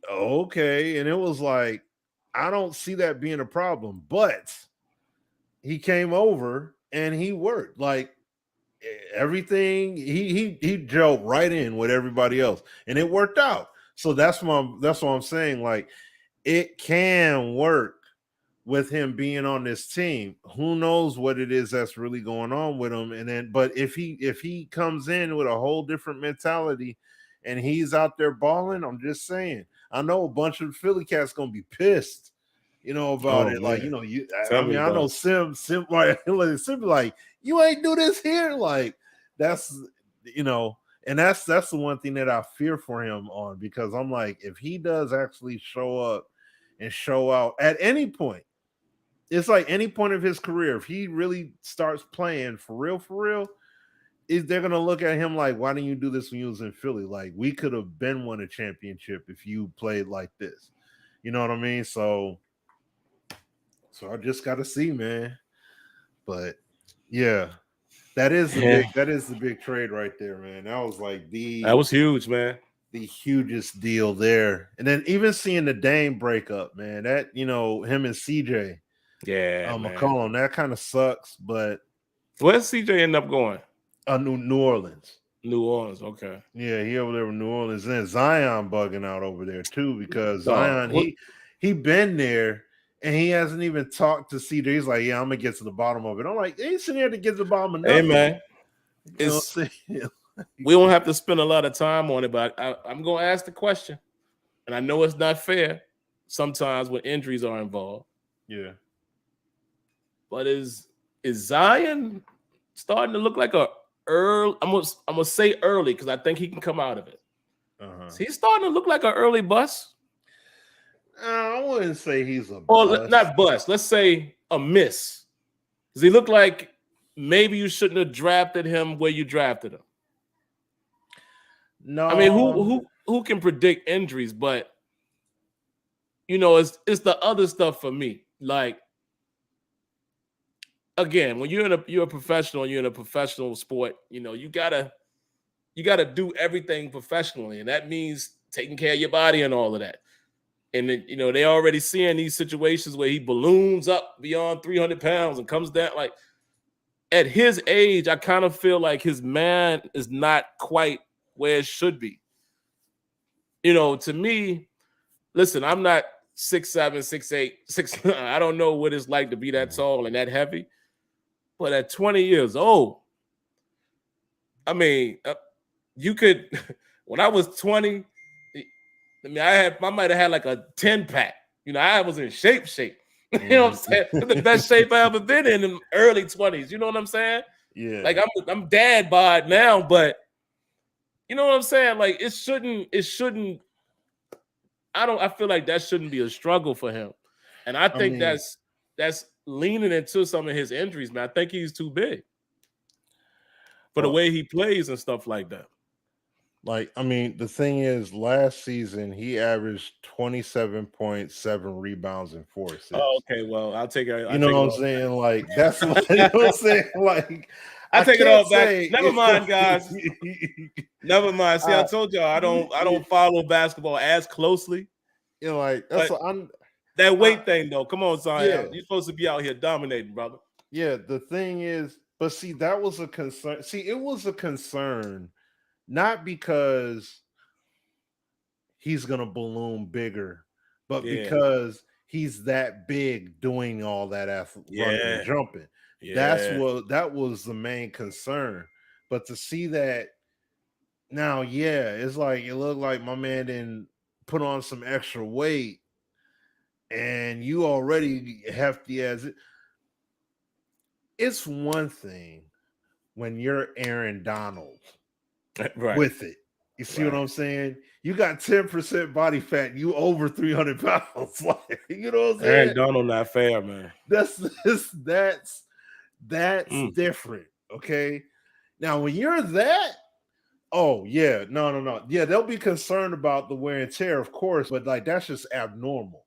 Okay, and it was like, I don't see that being a problem, but he came over and he worked. Like everything, he gelled right in with everybody else, and it worked out. So that's what I'm saying. Like, it can work with him being on this team. Who knows what it is that's really going on with him? But if he comes in with a whole different mentality and he's out there balling, I'm just saying, I know a bunch of Philly cats gonna be pissed, about it. Man. Like, I know Sim like you ain't do this here. Like, that's and that's the one thing that I fear for him on, because I'm like, if he does actually show up and show out at any point, it's like any point of his career, if he really starts playing for real, they're gonna look at him like, why didn't you do this when you was in Philly? Like, we could have been won a championship if you played like this. You know what I mean? So I just gotta see, man. But yeah, that is the big trade right there, man. That was like that was huge, man. The hugest deal there. And then even seeing the Dame breakup, man, that him and CJ. Yeah, McCollum, that kind of sucks, but where's CJ end up going? New Orleans. New Orleans, okay. Yeah, he over there with New Orleans. And then Zion bugging out over there too, because Zion, he been there and he hasn't even talked to CJ. He's like, yeah, I'm gonna get to the bottom of it. I'm like, they ain't sitting here to get to the bottom of nothing. Hey man, we don't have to spend a lot of time on it, but I'm gonna ask the question, and I know it's not fair sometimes when injuries are involved. Yeah. But is Zion starting to look like a early? I'm gonna say early because I think he can come out of it. Is he starting to look like an early bust? I wouldn't say he's a bust. Not bust. Let's say a miss. Does he look like maybe you shouldn't have drafted him where you drafted him? No, I mean, who can predict injuries? But it's the other stuff for me. Like, again, when you're a professional, you're in a professional sport. You gotta do everything professionally, and that means taking care of your body and all of that. And then, they already seeing these situations where he balloons up beyond 300 pounds and comes down. Like, at his age, I kind of feel like his man is not quite where it should be. To me, listen, I'm not 6'7", 6'8", 6'9". I don't know what it's like to be that tall and that heavy. But at 20 years old, I mean, you could. When I was 20, I mean, I might have had like a 10-pack. I was in shape. You know what I'm saying? The best shape I ever been in the early 20s. You know what I'm saying? Yeah. Like, I'm dad bod now, but you know what I'm saying? Like, it shouldn't. I feel like that shouldn't be a struggle for him. And I think that's leaning into some of his injuries, man. I think he's too big for the way he plays and stuff like that. Like, I mean, the thing is, last season he averaged 27.7 rebounds and 4 assists. Oh, okay. Well, I'll take it. You know what I'm saying? Like, that's what, you know what I'm saying? Like, I take it all back. Never mind, guys. Never mind. See, I told y'all I don't follow basketball as closely. Like, that's what that weight thing though. Come on, Zion. Yeah. You're supposed to be out here dominating, brother. Yeah, the thing is, but see, that was a concern. See, it was a concern, not because he's gonna balloon bigger, but because he's that big doing all that running and jumping. Yeah. That was the main concern. But to see that now, it's like it looked like my man didn't put on some extra weight, and you already hefty as it. It's one thing when you're Aaron Donald with it. You see what I'm saying? You got 10% body fat. You over 300 pounds. Like, you know what I'm saying? Aaron Donald not fair, man. That's different. Okay. Now, when you're that, no. Yeah, they'll be concerned about the wear and tear, of course, but like that's just abnormal.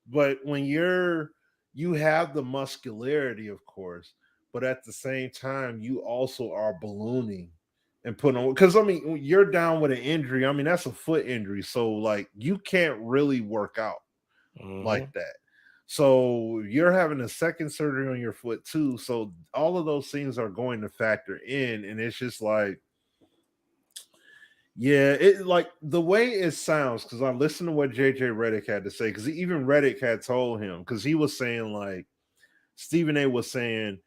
But when you have the muscularity, of course, but at the same time, you also are ballooning and putting on, because I mean, you're down with an injury. I mean, that's a foot injury. So like you can't really work out like that. So you're having a second surgery on your foot too. So all of those things are going to factor in. And it's just like, it like the way it sounds, because I listened to what JJ Redick had to say, because even Redick had told him, because he was saying like Stephen A was saying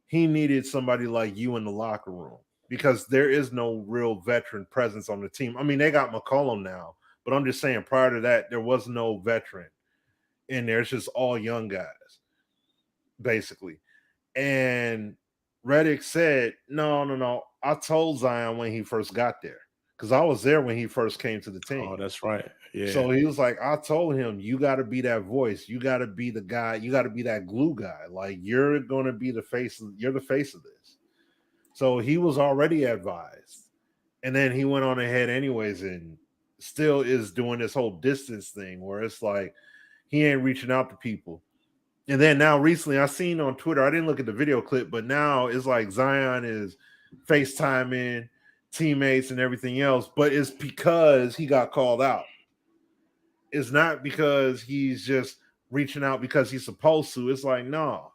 he needed somebody like you in the locker room because there is no real veteran presence on the team. I mean, they got McCollum now, but I'm just saying prior to that, there was no veteran in there. It's just all young guys, basically. And Redick said, no. I told Zion when he first got there, because I was there when he first came to the team. Oh, that's right. Yeah. So he was like, I told him, you got to be that voice. You got to be the guy. You got to be that glue guy. Like, you're going to be the face. You're the face of this. So he was already advised. And then he went on ahead anyways and still is doing this whole distance thing where it's like he ain't reaching out to people. And then now recently I seen on Twitter, I didn't look at the video clip, but now it's like Zion is FaceTiming teammates and everything else, but it's because he got called out. It's not because he's just reaching out because he's supposed to. It's like, no.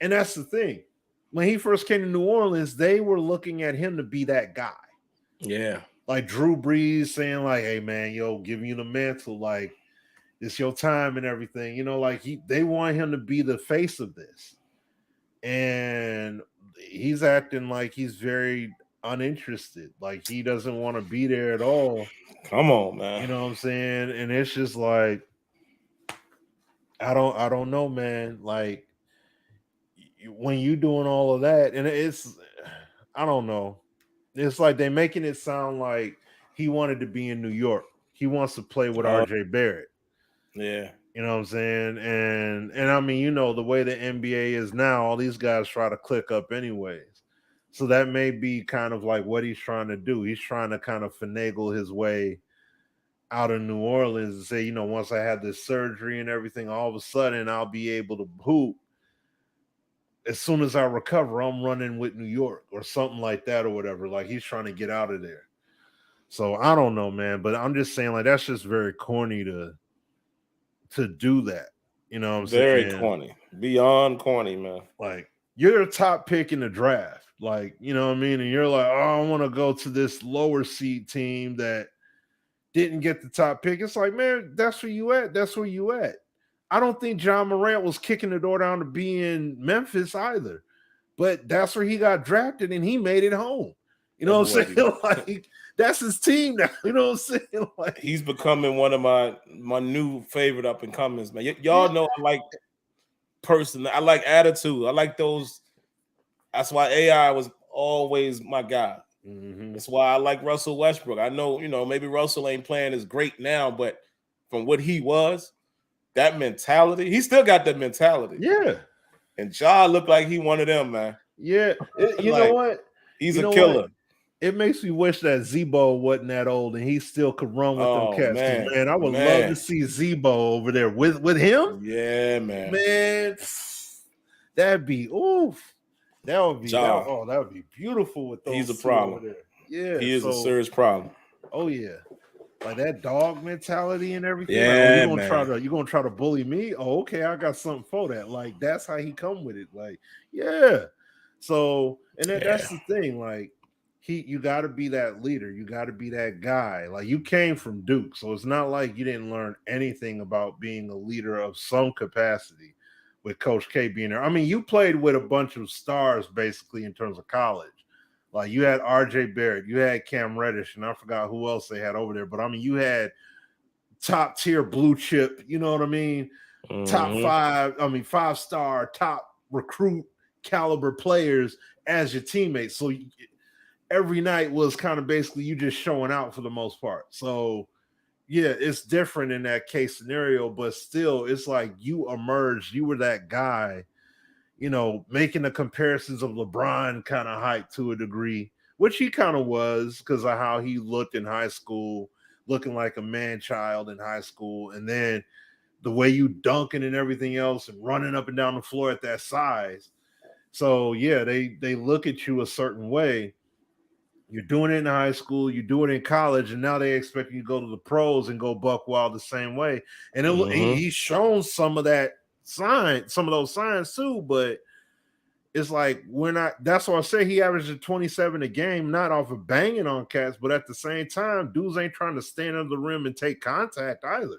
And that's the thing. When he first came to New Orleans, they were looking at him to be that guy. Yeah. Like Drew Brees saying like, hey, man, giving you the mantle. Like, it's your time and everything. You know, like they want him to be the face of this. And he's acting like he's very uninterested. Like he doesn't want to be there at all. Come on, man. You know what I'm saying? And it's just like, I don't know, man. Like when you doing all of that, and I don't know. It's like they're making it sound like he wanted to be in New York. He wants to play with RJ Barrett. Yeah. You know what I'm saying? And I mean, you know, the way the NBA is now, all these guys try to click up anyways. So that may be kind of like what he's trying to do. He's trying to kind of finagle his way out of New Orleans and say, you know, once I have this surgery and everything, all of a sudden I'll be able to hoop. As soon as I recover, I'm running with New York or something like that or whatever. Like he's trying to get out of there. So I don't know, man. But I'm just saying, like, that's just very corny to do that. You know what I'm Very saying? corny. Beyond corny, man. Like, you're a top pick in the draft. Like, you know what I mean? And you're like, oh, I want to go to this lower seed team that didn't get the top pick. It's like, man, that's where you at. That's where you at. I don't think John Morant was kicking the door down to be in Memphis either. But that's where he got drafted and he made it home. You know what I'm saying? Like, that's his team now. You know what I'm saying? Like, he's becoming one of my new favorite up and comings, man. Y'all know I like person. I like attitude. I like those. That's why AI was always my guy. mm-hmm. That's why I like Russell Westbrook. I know, you know, maybe Russell ain't playing as great now, but from what he was, that mentality, he still got that mentality. Yeah. And Ja looked like he one of them, man. Yeah. You like, know what? He's a killer. What? It makes me wish that Zebo wasn't that old and he still could run with them cats. Man, I would love to see Zebo over there with him. Yeah, man. Man, that'd be oof. That would be that would be beautiful with those. He's a problem. Over there. Yeah, he is a serious problem. Oh yeah, like that dog mentality and everything. Yeah, like, you're gonna try to bully me. Oh, okay, I got something for that. Like that's how he come with it. Like yeah. So and that's the thing. Like you got to be that leader. You got to be that guy. Like you came from Duke, so it's not like you didn't learn anything about being a leader of some capacity. With Coach K being there. I mean, you played with a bunch of stars basically in terms of college. Like you had RJ Barrett, you had Cam Reddish, and I forgot who else they had over there. But I mean, you had top tier blue chip, you know what I mean? Mm-hmm. Top 5-star, top recruit caliber players as your teammates. So every night was kind of basically you just showing out for the most part. So yeah, it's different in that case scenario, but still, it's like you emerged. You were that guy, you know, making the comparisons of LeBron kind of hype to a degree, which he kind of was because of how he looked in high school, looking like a man-child in high school. And then the way you dunking and everything else and running up and down the floor at that size. So, yeah, they look at you a certain way. You're doing it in high school, you do it in college, and now they expect you to go to the pros and go buck wild the same way. And he's shown some of those signs too, but it's like we're not. That's why I say he averaged 27 a game, not off of banging on cats, but at the same time, dudes ain't trying to stand under the rim and take contact either.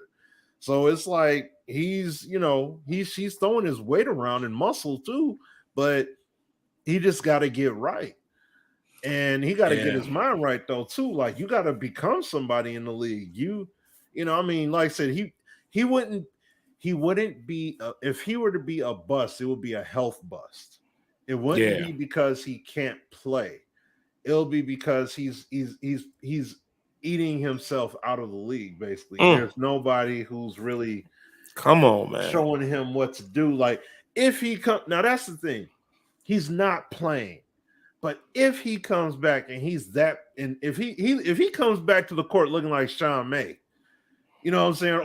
So it's like he's throwing his weight around and muscle too, but he just got to get right. And he got to get his mind right though too. Like you got to become somebody in the league. You know, I mean, like I said, he wouldn't be if he were to be a bust, it would be a health bust. It wouldn't be because he can't play. It'll be because he's eating himself out of the league. Basically, there's nobody who's really showing him what to do. Like if he now, that's the thing. He's not playing. But if he comes back and he's that, and if he comes back to the court looking like Sean May, you know what I'm saying,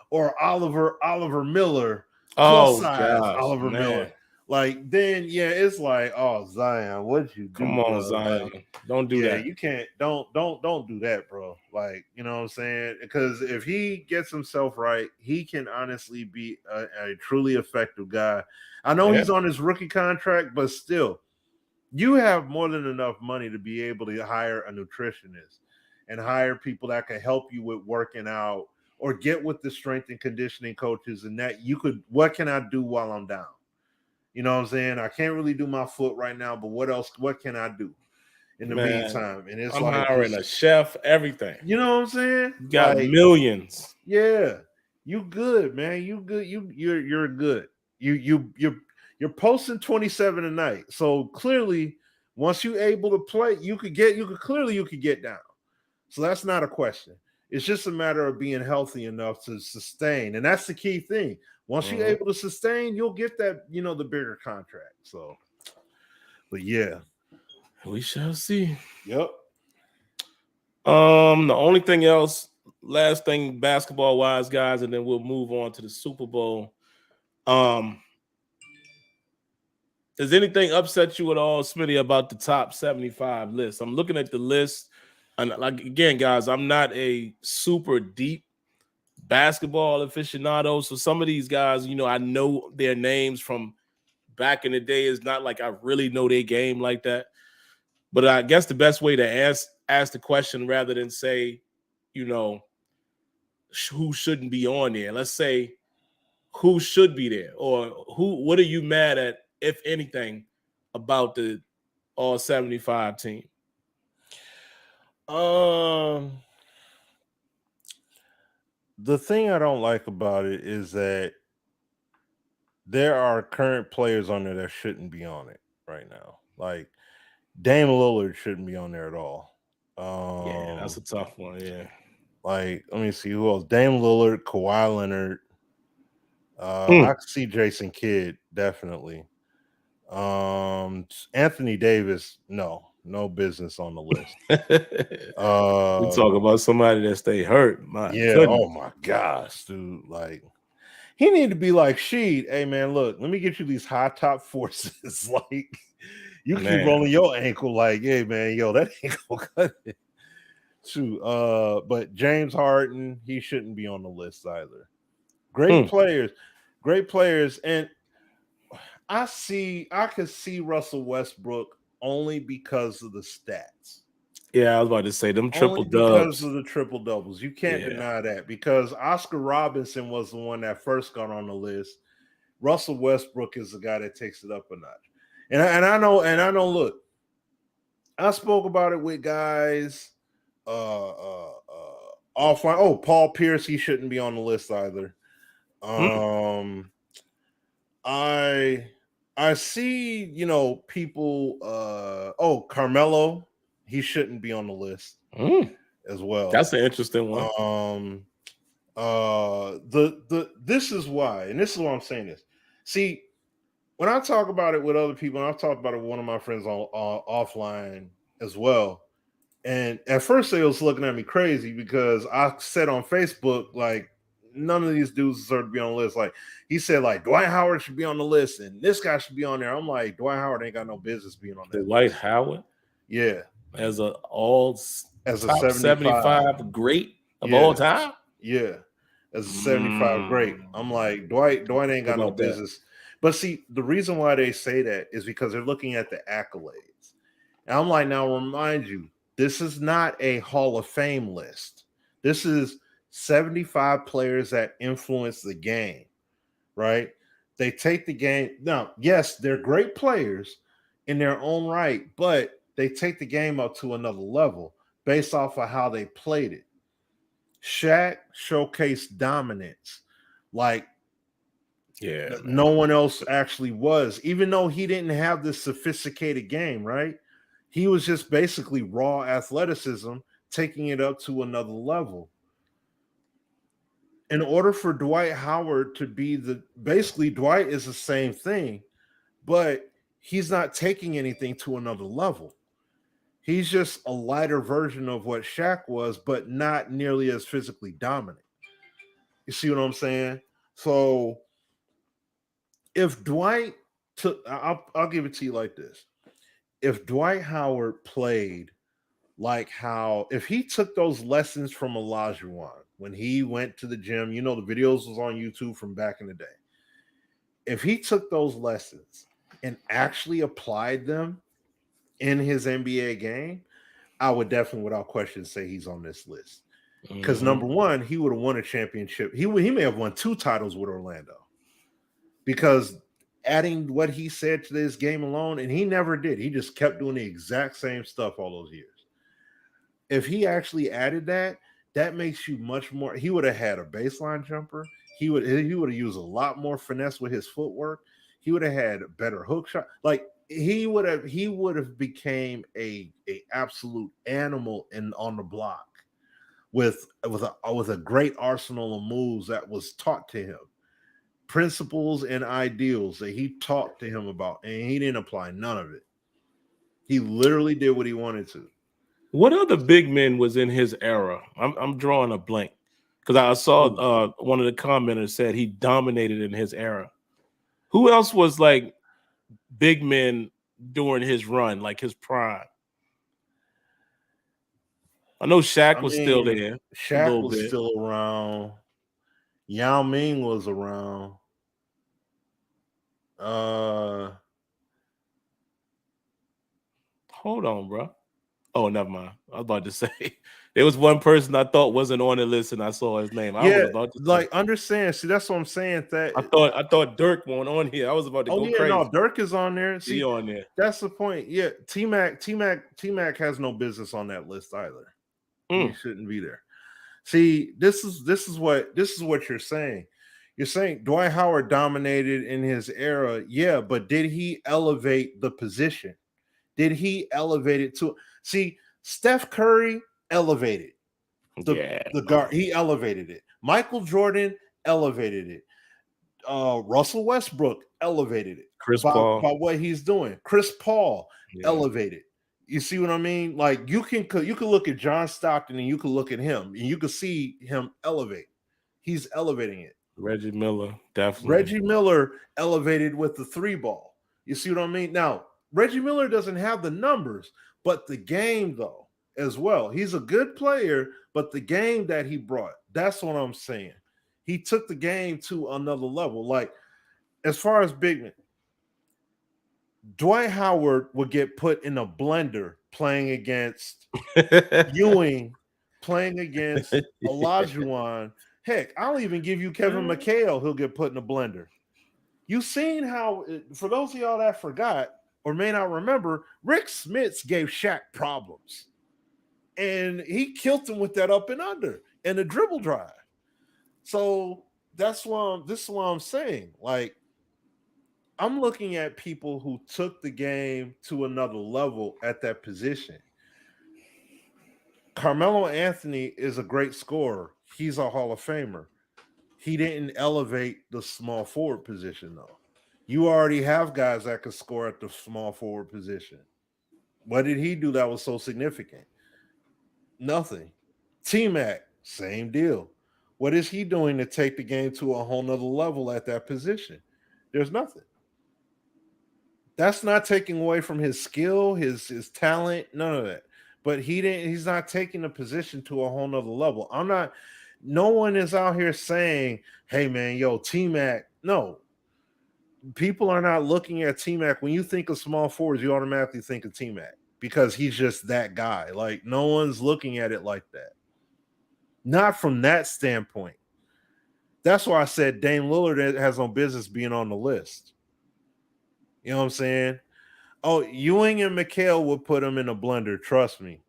or Oliver Miller, plus size Oliver Miller, like then it's like, oh Zion, what'd you do? Come on, Zion, like, don't do that. You can't, don't do that, bro. Like you know what I'm saying, because if he gets himself right, he can honestly be a truly effective guy. I know he's on his rookie contract, but still. You have more than enough money to be able to hire a nutritionist and hire people that can help you with working out or get with the strength and conditioning coaches and that you could, what can I do while I'm down? You know what I'm saying? I can't really do my foot right now, but what can I do in the meantime? And it's I'm hiring a chef, everything. You know what I'm saying? You got millions. Yeah. You good, man. You good. You're good. You're posting 27 a night. So clearly, once you're able to play, you could get down. So that's not a question. It's just a matter of being healthy enough to sustain. And that's the key thing. Once you're able to sustain, you'll get that, the bigger contract. So, but yeah. We shall see. Yep. The only thing else, last thing basketball wise, guys, and then we'll move on to the Super Bowl. Does anything upset you at all, Smitty, about the top 75 list? I'm looking at the list, and like again, guys, I'm not a super deep basketball aficionado. So some of these guys, I know their names from back in the day. It's not like I really know their game like that. But I guess the best way to ask the question rather than say, who shouldn't be on there. Let's say who should be there, or what are you mad at, if anything, about the all 75 team? The thing I don't like about it is that there are current players on there that shouldn't be on it right now. Like Dame Lillard shouldn't be on there at all. Yeah, that's a tough one. Yeah. Like, let me see who else. Dame Lillard, Kawhi Leonard. I can see Jason Kidd, definitely. Anthony Davis, no business on the list. We talk about somebody that stay hurt. Goodness. Oh my gosh, dude. Like, he need to be like, Sheed, hey man, look, let me get you these high top forces. Like, you keep rolling your ankle, like, hey man, that ain't gonna cut it. Shoot. But James Harden, he shouldn't be on the list either. Great players, and I could see Russell Westbrook only because of the stats. Yeah, I was about to say them triple dubs. Because of the triple doubles. You can't deny that, because Oscar Robinson was the one that first got on the list. Russell Westbrook is the guy that takes it up a notch. And I know, look, I spoke about it with guys offline. Oh, Paul Pierce, he shouldn't be on the list either. I see, people Carmelo, he shouldn't be on the list as well. That's an interesting one. This is why, and this is why I'm saying this. See, when I talk about it with other people, and I've talked about it with one of my friends on offline as well. And at first they was looking at me crazy because I said on Facebook, like, none of these dudes deserve to be on the list. Like, he said, like, Dwight Howard should be on the list and this guy should be on there. I'm like, Dwight Howard ain't got no business being on that Dwight list. Howard? Yeah. As a top 75 great of all time? Yeah. As a 75 great. I'm like, Dwight ain't got no business. But see, the reason why they say that is because they're looking at the accolades. And I'm like, now remind you, this is not a Hall of Fame list. This is 75 players that influence the game, right? They take the game. Now, yes, they're great players in their own right, but they take the game up to another level based off of how they played it. Shaq showcased dominance like no one else actually was, even though he didn't have this sophisticated game, right? He was just basically raw athleticism, taking it up to another level. In order for Dwight Howard to be basically Dwight is the same thing, but he's not taking anything to another level. He's just a lighter version of what Shaq was, but not nearly as physically dominant. You see what I'm saying? So if Dwight took, I'll give it to you like this. If Dwight Howard played like if he took those lessons from Olajuwon when he went to the gym, the videos was on YouTube from back in the day. If he took those lessons and actually applied them in his NBA game, I would definitely, without question, say he's on this list. Because number one, he would have won a championship. He may have won 2 titles with Orlando. Because adding what he said to this game alone, and he never did. He just kept doing the exact same stuff all those years. If he actually added that makes you much more. He would have had a baseline jumper. He would have used a lot more finesse with his footwork. He would have had a better hook shot. Like he would have became a absolute animal on the block. with a great arsenal of moves that was taught to him, principles and ideals that he talked to him about, and he didn't apply none of it. He literally did what he wanted to. What other big men was in his era? I'm drawing a blank because I saw one of the commenters said he dominated in his era. Who else was like big men during his run, like his prime? I know Shaq was still there. Shaq was still around. Yao Ming was around. Hold on, bro. Oh, never mind. I was about to say there was one person I thought wasn't on the list, and I saw his name. I was about to like understand. See, that's what I'm saying. That I thought Dirk wasn't on here. I was about to go crazy. No, Dirk is on there. See, he on there. That's the point. Yeah, T-Mac has no business on that list either. He shouldn't be there. See, this is what you're saying. You're saying Dwight Howard dominated in his era, yeah, but did he elevate the position? Did he elevate it to? See, Steph Curry elevated the guard. He elevated it. Michael Jordan elevated it. Russell Westbrook elevated it. Chris Paul by what he's doing. Chris Paul elevated. You see what I mean? Like you can look at John Stockton and you can look at him and you can see him elevate. He's elevating it. Reggie Miller, definitely. Reggie Miller elevated with the 3-ball. You see what I mean? Now, Reggie Miller doesn't have the numbers, but the game though as well. He's a good player, but the game that he brought, that's what I'm saying. He took the game to another level. Like as far as big men, Dwight Howard would get put in a blender playing against Ewing, playing against Olajuwon. Heck, I'll even give you Kevin McHale. He'll get put in a blender. You've seen how, for those of y'all that forgot or may not remember, Rick Smits gave Shaq problems. And he killed him with that up and under and the dribble drive. So this is what I'm saying. Like, I'm looking at people who took the game to another level at that position. Carmelo Anthony is a great scorer. He's a Hall of Famer. He didn't elevate the small forward position, though. You already have guys that can score at the small forward position. What did he do that was so significant? Nothing. T-Mac, same deal. What is he doing to take the game to a whole nother level at that position? There's nothing. That's not taking away from his skill, his talent, none of that. But he's not taking the position to a whole nother level. No one is out here saying, hey man, yo, T-Mac. No. People are not looking at T-Mac. When you think of small forwards, you automatically think of T-Mac because he's just that guy. Like, no one's looking at it like that. Not from that standpoint. That's why I said Dame Lillard has no business being on the list. You know what I'm saying? Oh, Ewing and McHale would put him in a blender. Trust me.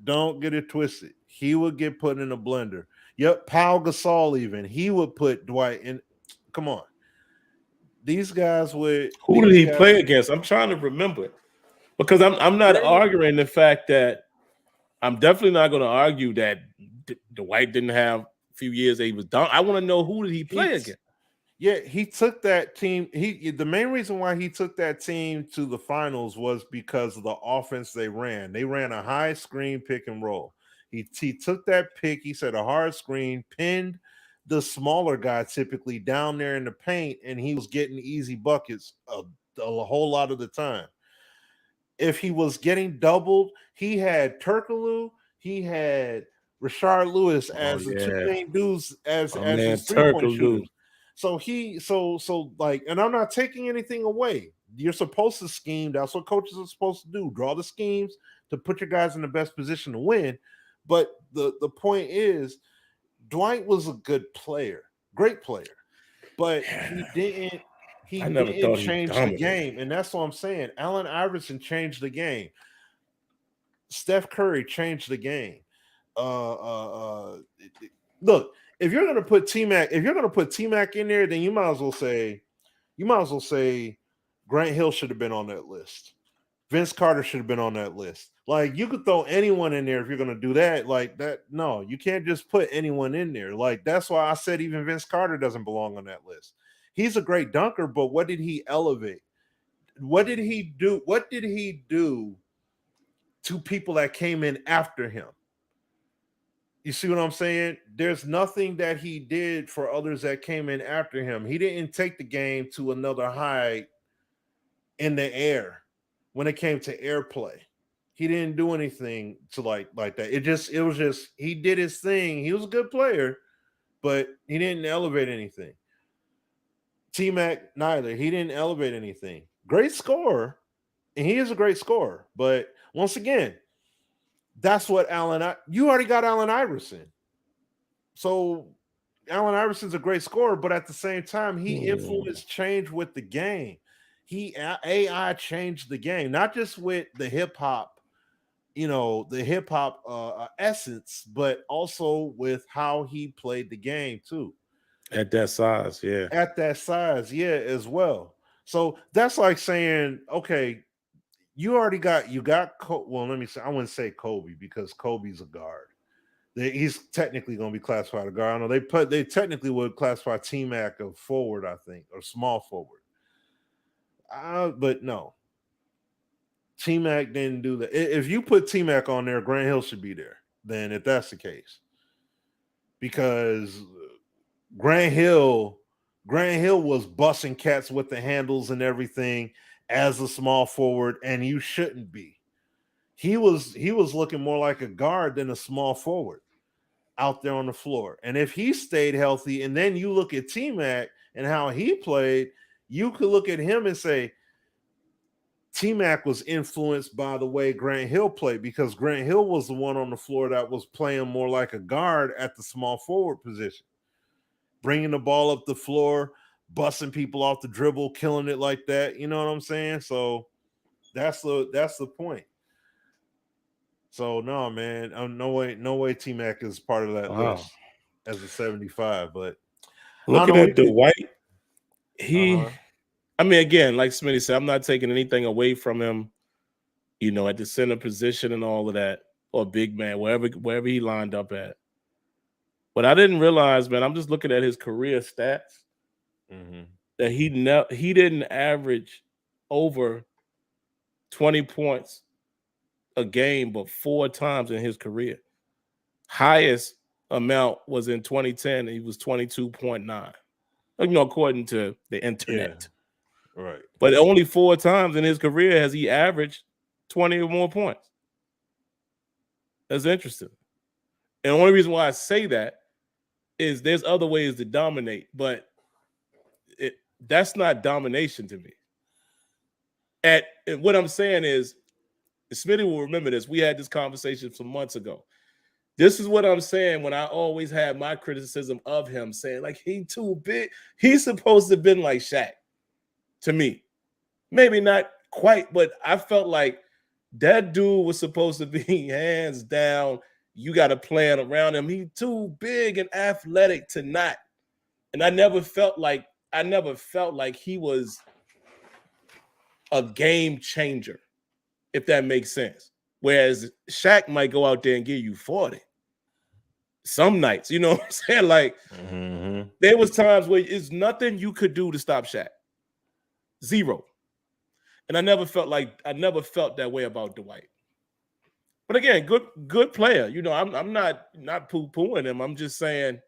Don't get it twisted. He would get put in a blender. Yep, Pau Gasol even. He would put Dwight in. Come on. These guys would. Who did he play against? I'm trying to remember. Because I'm not arguing the fact that I'm definitely not going to argue that Dwight didn't have a few years that he was done. I want to know who did he play against? Yeah, he took that team. The main reason why he took that team to the finals was because of the offense they ran. They ran a high screen pick and roll. He took that pick. He said a hard screen, pinned the smaller guy typically down there in the paint, and he was getting easy buckets a whole lot of the time. If he was getting doubled, he had Turkoglu, he had Rashard Lewis as the two main dudes as his 3-point shooters. So like, and I'm not taking anything away. You're supposed to scheme. That's what coaches are supposed to do. Draw the schemes to put your guys in the best position to win. But the point is, Dwight was a good player, great player, but he didn't change the game. And that's what I'm saying. Allen Iverson changed the game. Steph Curry changed the game. Look, if you're gonna put T-Mac in there, then you might as well say Grant Hill should have been on that list. Vince Carter should have been on that list. Like, you could throw anyone in there if you're going to do that. Like that, no, you can't just put anyone in there. Like, that's why I said even Vince Carter doesn't belong on that list. He's a great dunker, but what did he elevate? What did he do? What did he do to people that came in after him? You see what I'm saying? There's nothing that he did for others that came in after him. He didn't take the game to another height in the air when it came to airplay. He didn't do anything to like that. It was just he did his thing. He was a good player, but he didn't elevate anything. T-Mac, neither. He didn't elevate anything. Great scorer, and he is a great scorer. But once again, that's what you already got Allen Iverson. So Allen Iverson's a great scorer, but at the same time, he influenced change with the game. AI changed the game, not just with the hip hop, essence, but also with how he played the game too. At that size, yeah. As well. So that's like saying, okay, you got well, let me say, I wouldn't say Kobe because Kobe's a guard. He's technically going to be classified a guard. I know they technically would classify T-Mac a forward, I think, or small forward. But no, T-Mac didn't do that. If you put T-Mac on there, Grant Hill should be there. Then, if that's the case, because Grant Hill was busting cats with the handles and everything as a small forward, and you shouldn't be. He was looking more like a guard than a small forward out there on the floor. And if he stayed healthy, and then you look at T-Mac and how he played, you could look at him and say T-Mac was influenced by the way Grant Hill played, because Grant Hill was the one on the floor that was playing more like a guard at the small forward position, bringing the ball up the floor, busting people off the dribble, killing it like that. You know what I'm saying? So that's the point. So no, man, no way T-Mac is part of that list as a 75. But looking at Dwight, I mean, again, like Smitty said, I'm not taking anything away from him, at the center position and all of that, or big man, wherever he lined up at. But I didn't realize, man, I'm just looking at his career stats, that he didn't average over 20 points a game but 4 times in his career. Highest amount was in 2010, and he was 22.9. According to the internet. Yeah. Right. But only 4 times in his career has he averaged 20 or more points. That's interesting. And the only reason why I say that is there's other ways to dominate, but that's not domination to me. And what I'm saying is, Smitty will remember this. We had this conversation some months ago. This is what I'm saying when I always had my criticism of him, saying like he too big. He's supposed to have been like Shaq to me. Maybe not quite, but I felt like that dude was supposed to be hands down. You got a plan around him. He's too big and athletic to not. And I never felt like he was a game changer, if that makes sense. Whereas Shaq might go out there and give you 40. Some nights, you know what I'm saying? Like, there was times where it's nothing you could do to stop Shaq. Zero. And I never felt that way about Dwight. But again, good player. I'm not poo-pooing him. I'm just saying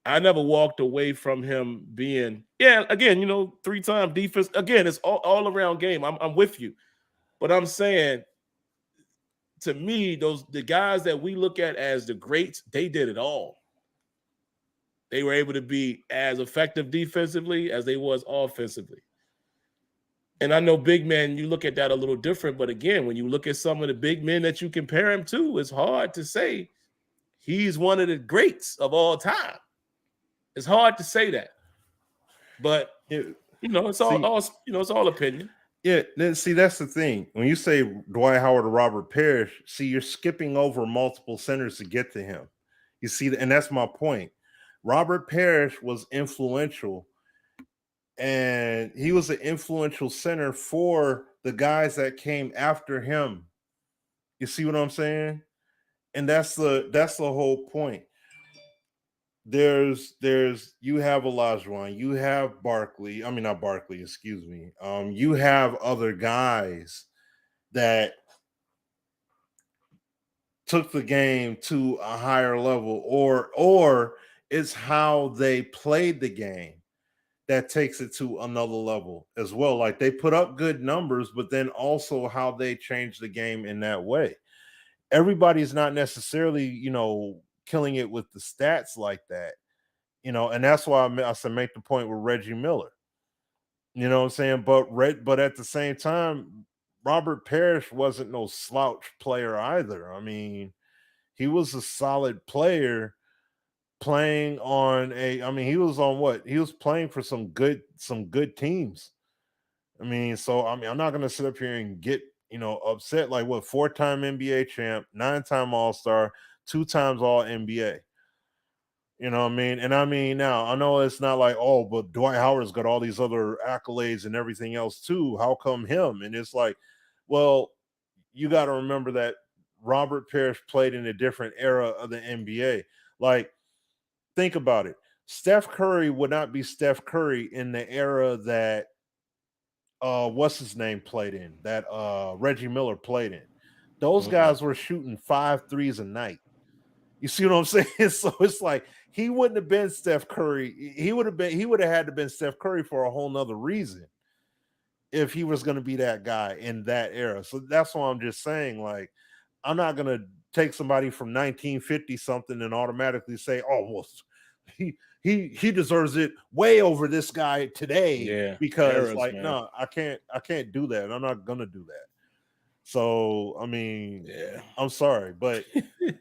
I never walked away from him being, again, 3-time defense. Again, it's all around game. I'm with you. But I'm saying, to me, the guys that we look at as the greats, they did it all. They were able to be as effective defensively as they was offensively. And I know big men, you look at that a little different. But again, when you look at some of the big men that you compare him to, it's hard to say he's one of the greats of all time. It's hard to say that. But it's all opinion. Yeah, see, that's the thing. When you say Dwight Howard or Robert Parrish, see, you're skipping over multiple centers to get to him. You see, and that's my point. Robert Parrish was influential, and he was an influential center for the guys that came after him. You see what I'm saying? And that's the whole point. There's you have Olajuwon, you have Barkley. I mean, not Barkley, excuse me. You have other guys that took the game to a higher level, or it's how they played the game that takes it to another level as well. Like they put up good numbers, but then also how they change the game in that way. Everybody's not necessarily, killing it with the stats like that, and that's why I said make the point with Reggie Miller. You know what I'm saying? But at the same time, Robert Parrish wasn't no slouch player either. I mean, he was a solid player playing on he was on what? He was playing for some good teams. I'm not gonna sit up here and get upset. Like what, 4-time NBA champ, 9-time All-Star, 2 times All NBA. You know what I mean? And now I know it's not like, oh, but Dwight Howard's got all these other accolades and everything else too. How come him? And it's like, well, you got to remember that Robert Parrish played in a different era of the NBA. Like, think about it. Steph Curry would not be Steph Curry in the era that what's his name played in, that Reggie Miller played in. Those guys were shooting 5 threes a night. You see what I'm saying? So it's like he wouldn't have been Steph Curry. He would have had to been Steph Curry for a whole nother reason if he was going to be that guy in that era. So that's why I'm just saying, like, I'm not going to take somebody from 1950 something and automatically say, oh, well, he deserves it way over this guy today, because no, I can't do that. I'm not going to do that. So, I'm sorry, but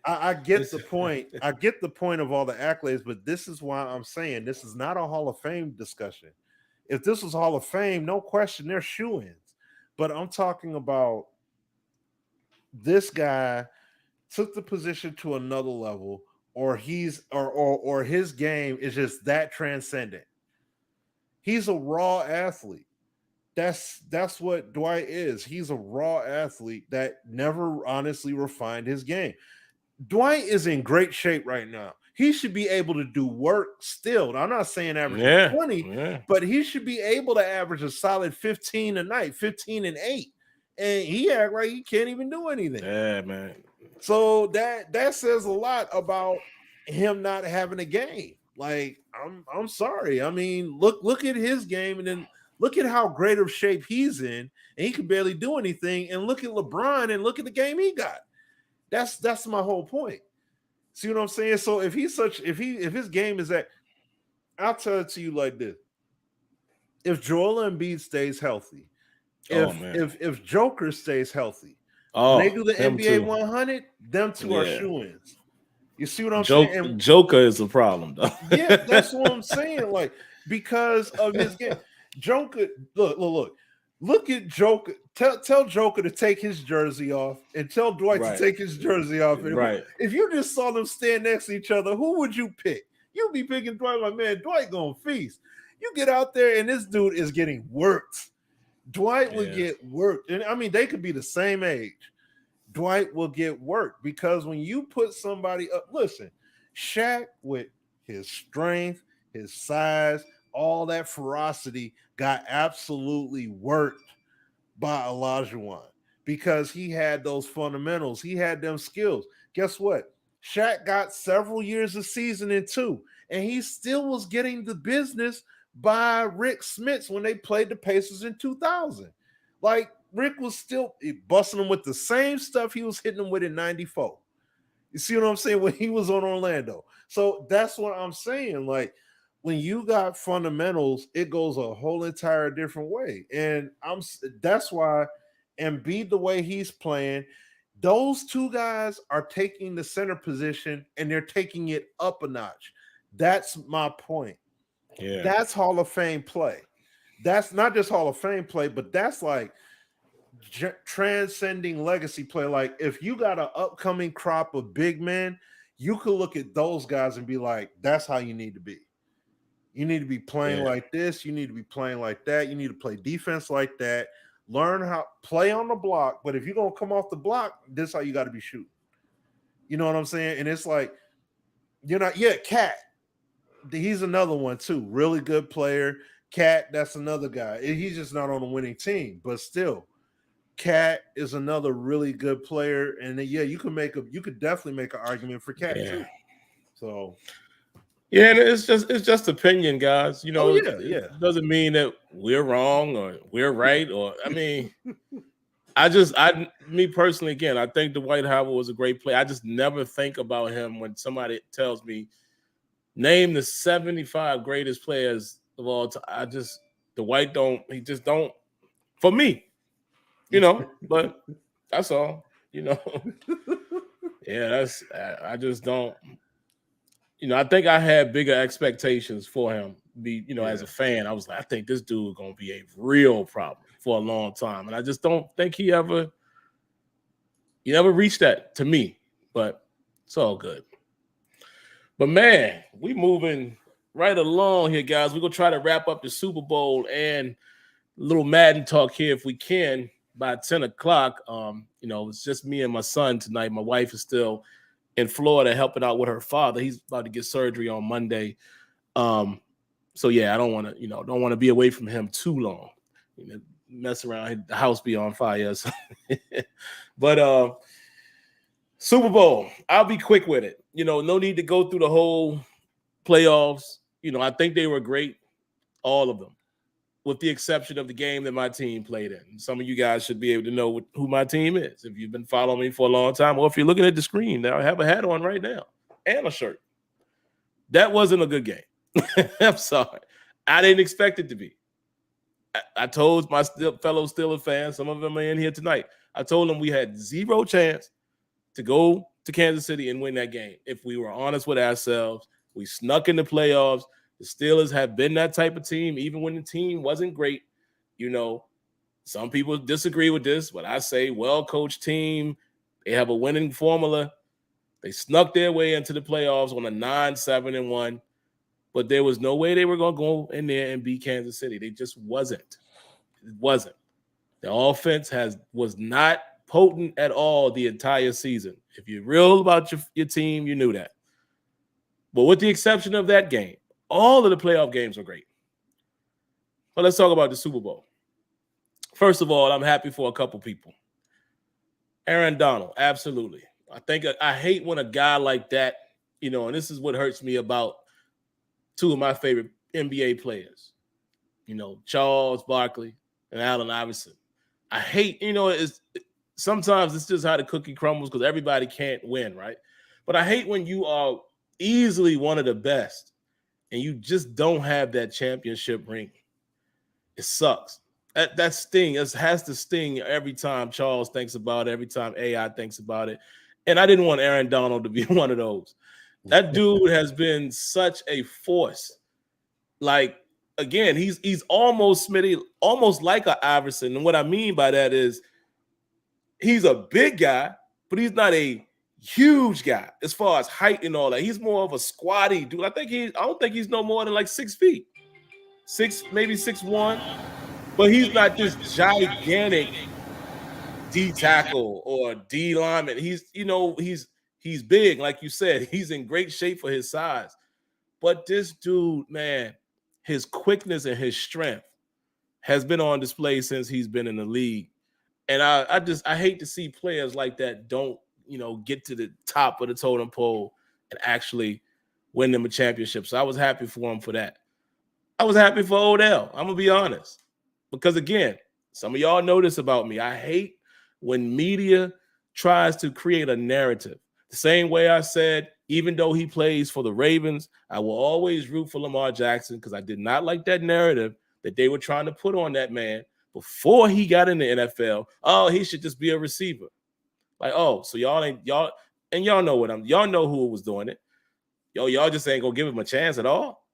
I get the point. I get the point of all the accolades, but this is why I'm saying this is not a Hall of Fame discussion. If this was Hall of Fame, no question, they're shoo-ins. But I'm talking about this guy took the position to another level, or or his game is just that transcendent. He's a raw athlete. That's what Dwight is. He's a raw athlete that never honestly refined his game. Dwight is in great shape right now. He should be able to do work still. I'm not saying average 20, but he should be able to average a solid 15 a night, 15 and 8. And he act like he can't even do anything. Yeah, man. So that says a lot about him not having a game. Like, I'm sorry. I mean, look at his game, and then look at how great of shape he's in, and he can barely do anything. And look at LeBron, and look at the game he got. That's my whole point. See what I'm saying? So if his game is that, I'll tell it to you like this: if Joel Embiid stays healthy, if Joker stays healthy, when they do the NBA 100, them two are shoo-ins. You see what I'm saying? Joker is a problem, though. Yeah, that's what I'm saying. Like, because of his game, Joker. Look at Joker. Tell Joker to take his jersey off, and tell Dwight to take his jersey off. And if you just saw them stand next to each other, who would you pick? You'd be picking Dwight. Like, man, Dwight gonna feast. You get out there, and this dude is getting worked. Dwight would get worked. And they could be the same age. Dwight will get worked, because when you put somebody up, listen, Shaq with his strength, his size, all that ferocity got absolutely worked by Olajuwon, because he had those fundamentals. He had them skills. Guess what? Shaq got several years of seasoning too, and he still was getting the business by Rick Smits when they played the Pacers in 2000. Like, Rick was still busting him with the same stuff he was hitting him with in 94. You see what I'm saying? When he was on Orlando. So that's what I'm saying. Like, when you got fundamentals, it goes a whole entire different way. And that's why Embiid, the way he's playing, those two guys are taking the center position, and they're taking it up a notch. That's my point. Yeah. That's Hall of Fame play. That's not just Hall of Fame play, but that's like transcending legacy play. Like, if you got an upcoming crop of big men, you could look at those guys and be like, that's how you need to be. You need to be playing like this. You need to be playing like that. You need to play defense like that. learn how play on the block. But if you're gonna come off the block, this is how you got to be shooting. You know what I'm saying? And it's like you're not yet. Cat, he's another one too. Really good player. Cat, that's another guy. He's just not on the winning team, but still, Cat is another really good player. And yeah, you could definitely make an argument for Cat too. So yeah, and it's just opinion, guys. You know, it doesn't mean that we're wrong or we're right. Or I mean, me personally, again, I think Dwight Howard was a great player. I just never think about him when somebody tells me name the 75 greatest players of all time. Dwight he just don't for me, you know, but that's all, you know. Yeah, I just don't, you know, I think I had bigger expectations for him. As a fan, I was like, I think this dude is gonna be a real problem for a long time. And I just don't think he never reached that to me, but it's all good. But man, we moving right along here, guys. We're gonna try to wrap up the Super Bowl and a little Madden talk here if we can by 10 o'clock. It's just me and my son tonight. My wife is still in Florida helping out with her father. He's about to get surgery on Monday. So yeah, I don't want to be away from him too long. Mess around, the house be on fire. So. But Super Bowl, I'll be quick with it. No need to go through the whole playoffs. I think they were great, all of them, with the exception of the game that my team played in. Some of you guys should be able to know who my team is if you've been following me for a long time, or if you're looking at the screen. Now I have a hat on right now and a shirt. That wasn't a good game. I'm sorry. I didn't expect it to be. I told my fellow Steelers fans, some of them are in here tonight, I told them we had zero chance to go to Kansas City and win that game. If we were honest with ourselves, we snuck in the playoffs. The Steelers have been that type of team, even when the team wasn't great. Some people disagree with this, but I say well-coached team. They have a winning formula. They snuck their way into the playoffs on a 9-7-1. But there was no way they were going to go in there and beat Kansas City. They just wasn't. It wasn't. The offense was not potent at all the entire season. If you're real about your team, you knew that. But with the exception of that game, all of the playoff games were great. But let's talk about the Super Bowl. First of all, I'm happy for a couple people. Aaron Donald, absolutely. I hate when a guy like that, and this is what hurts me about two of my favorite NBA players, Charles Barkley and Allen Iverson. I hate, sometimes it's just how the cookie crumbles because everybody can't win, right? But I hate when you are easily one of the best and you just don't have that championship ring. It sucks. That sting, it has to sting every time Charles thinks about it, every time AI thinks about it. And I didn't want Aaron Donald to be one of those. That dude has been such a force. Like, again, he's almost Smitty, almost like a Iverson. And what I mean by that is he's a big guy, but he's not a huge guy as far as height and all that. He's more of a squatty dude. I don't think he's no more than like 6 feet. 6, maybe 6'1". But he's not this gigantic D tackle or D lineman. He's big, like you said. He's in great shape for his size. But this dude, man, his quickness and his strength has been on display since he's been in the league. And I hate to see players like that don't, get to the top of the totem pole and actually win them a championship. So I was happy for him for that. I was happy for Odell. I'm going to be honest. Because, again, some of y'all know this about me. I hate when media tries to create a narrative. The same way I said, even though he plays for the Ravens, I will always root for Lamar Jackson because I did not like that narrative that they were trying to put on that man before he got in the NFL. Oh, he should just be a receiver. Like, oh, so y'all know who was doing it. Y'all just ain't gonna give him a chance at all.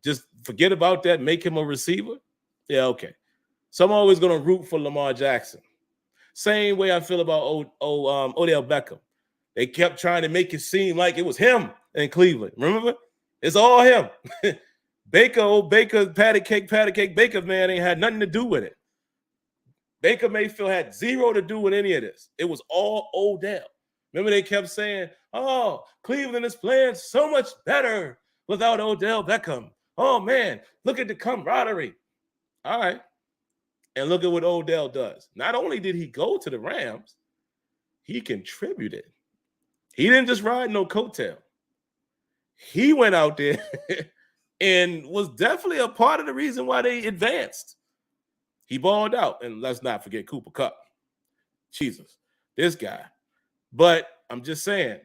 Just forget about that. Make him a receiver. Yeah, okay. So I'm always gonna root for Lamar Jackson. Same way I feel about Odell Beckham. They kept trying to make it seem like it was him in Cleveland. Remember? It's all him. Baker, patty cake, Baker, man, ain't had nothing to do with it. Baker Mayfield had zero to do with any of this. It was all Odell. Remember they kept saying, oh, Cleveland is playing so much better without Odell Beckham. Oh, man, look at the camaraderie. All right. And look at what Odell does. Not only did he go to the Rams, he contributed. He didn't just ride no coattail. He went out there and was definitely a part of the reason why they advanced. He balled out. And let's not forget Cooper Kupp. Jesus, this guy. But I'm just saying,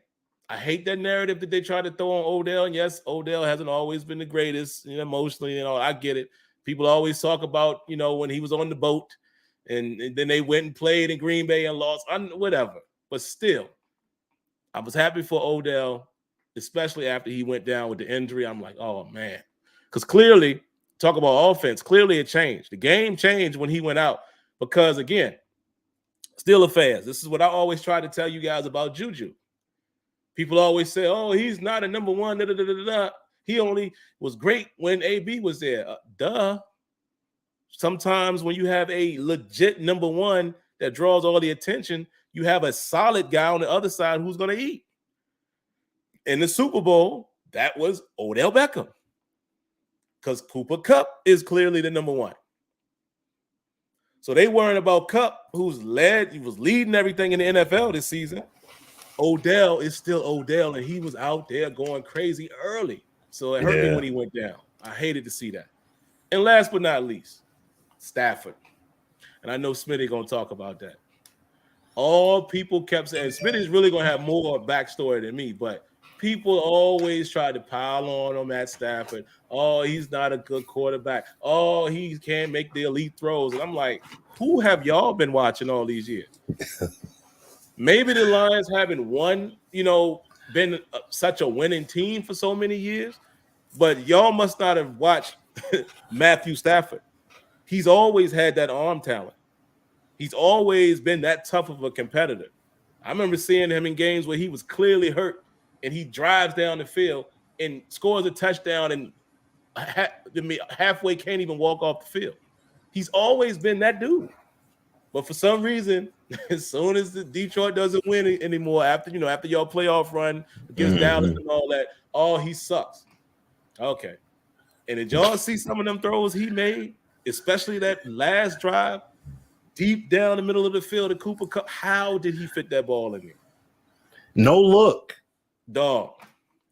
I hate that narrative that they try to throw on Odell. And yes, Odell hasn't always been the greatest, emotionally, I get it. People always talk about, when he was on the boat and then they went and played in Green Bay and lost, whatever. But still, I was happy for Odell, especially after he went down with the injury. I'm like, oh, man. Because clearly, talk about offense, clearly it changed. The game changed when he went out because, again, Steelers fans, this is what I always try to tell you guys about Juju. People always say, oh, he's not a number one. He only was great when AB was there. Duh. Sometimes when you have a legit number one that draws all the attention, you have a solid guy on the other side who's going to eat. In the Super Bowl, that was Odell Beckham. Because Cooper Kupp is clearly the number one. So they worrying about Kupp, he was leading everything in the NFL this season. Odell is still Odell, and he was out there going crazy early. So it hurt me when he went down. I hated to see that. And last but not least, Stafford. And I know Smitty going to talk about that. All people kept saying, Smitty's really going to have more backstory than me, but people always try to pile on Matt Stafford. Oh, he's not a good quarterback. Oh, he can't make the elite throws. And I'm like, who have y'all been watching all these years? Maybe the Lions haven't won, been such a winning team for so many years, but y'all must not have watched Matthew Stafford. He's always had that arm talent. He's always been that tough of a competitor. I remember seeing him in games where he was clearly hurt and he drives down the field and scores a touchdown and halfway can't even walk off the field. He's always been that dude. But for some reason, as soon as the Detroit doesn't win anymore, after y'all playoff run against Dallas and all that, oh, he sucks. Okay. And did y'all see some of them throws he made, especially that last drive, deep down the middle of the field, the Cooper Kupp? How did he fit that ball in there? No look. Dog.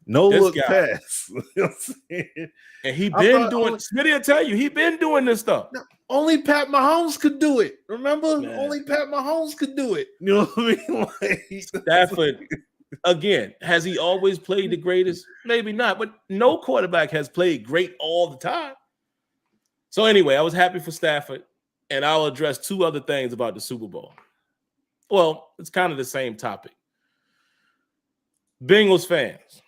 No look pass. And he been doing, Smitty will tell you, he been doing this stuff. No, only Pat Mahomes could do it. Remember? Man. Only Pat Mahomes could do it. You know what I mean? Like, Stafford, again, has he always played the greatest? Maybe not, but no quarterback has played great all the time. So anyway, I was happy for Stafford, and I'll address two other things about the Super Bowl. Well, it's kind of the same topic. Bengals fans.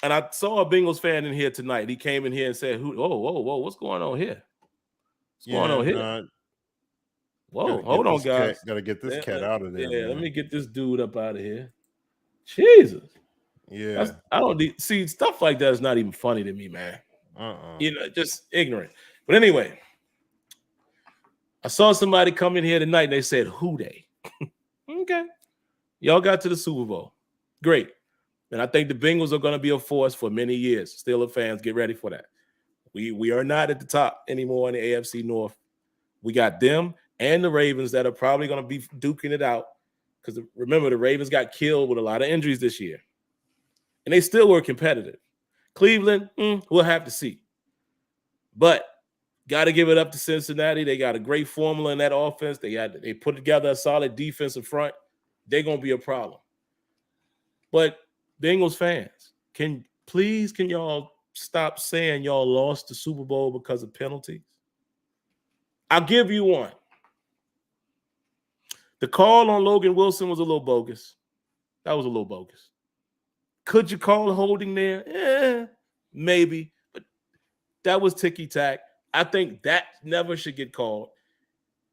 And I saw a Bengals fan in here tonight. He came in here and said, whoa, what's going on here? What's going on here? Whoa, hold on, guys. Gotta get this cat out of there. Yeah, let me get this dude up out of here. Jesus. Yeah. I don't see stuff like that is not even funny to me, man. Just ignorant. But anyway, I saw somebody come in here tonight and they said, who they? Okay. Y'all got to the Super Bowl. Great. And I think the Bengals are going to be a force for many years. Steelers fans, get ready for that. We are not at the top anymore in the AFC North. We got them and the Ravens that are probably going to be duking it out. Because remember, the Ravens got killed with a lot of injuries this year. And they still were competitive. Cleveland, we'll have to see. But got to give it up to Cincinnati. They got a great formula in that offense. They put together a solid defensive front. They're going to be a problem. But Bengals fans, can y'all stop saying y'all lost the Super Bowl because of penalties? I'll give you one. The call on Logan Wilson was a little bogus. That was a little bogus. Could you call holding there? Maybe. But that was ticky-tack. I think that never should get called.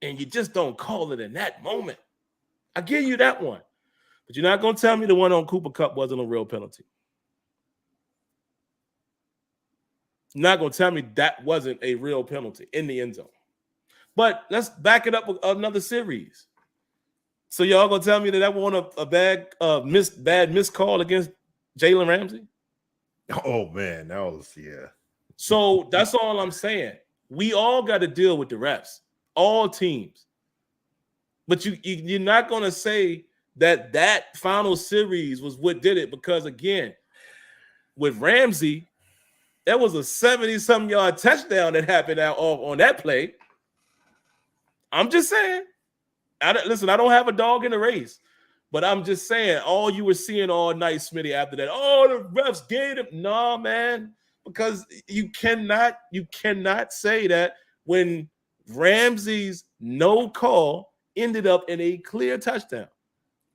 And you just don't call it in that moment. I give you that one. But you're not going to tell me the one on Cooper Kupp wasn't a real penalty. You're not going to tell me that wasn't a real penalty in the end zone. But let's back it up with another series. So y'all gonna tell me that wasn't a bad missed call against Jalen Ramsey? Oh man, that was So that's all I'm saying. We all got to deal with the refs, all teams. But you're not gonna say that final series was what did it, because again, with Ramsey, that was a 70-something yard touchdown that happened out on that play. I'm just saying. I don't have a dog in the race, but I'm just saying, all you were seeing all night, Smitty, after that, oh, the refs gave him. No, man, because you cannot say that when Ramsey's no call ended up in a clear touchdown.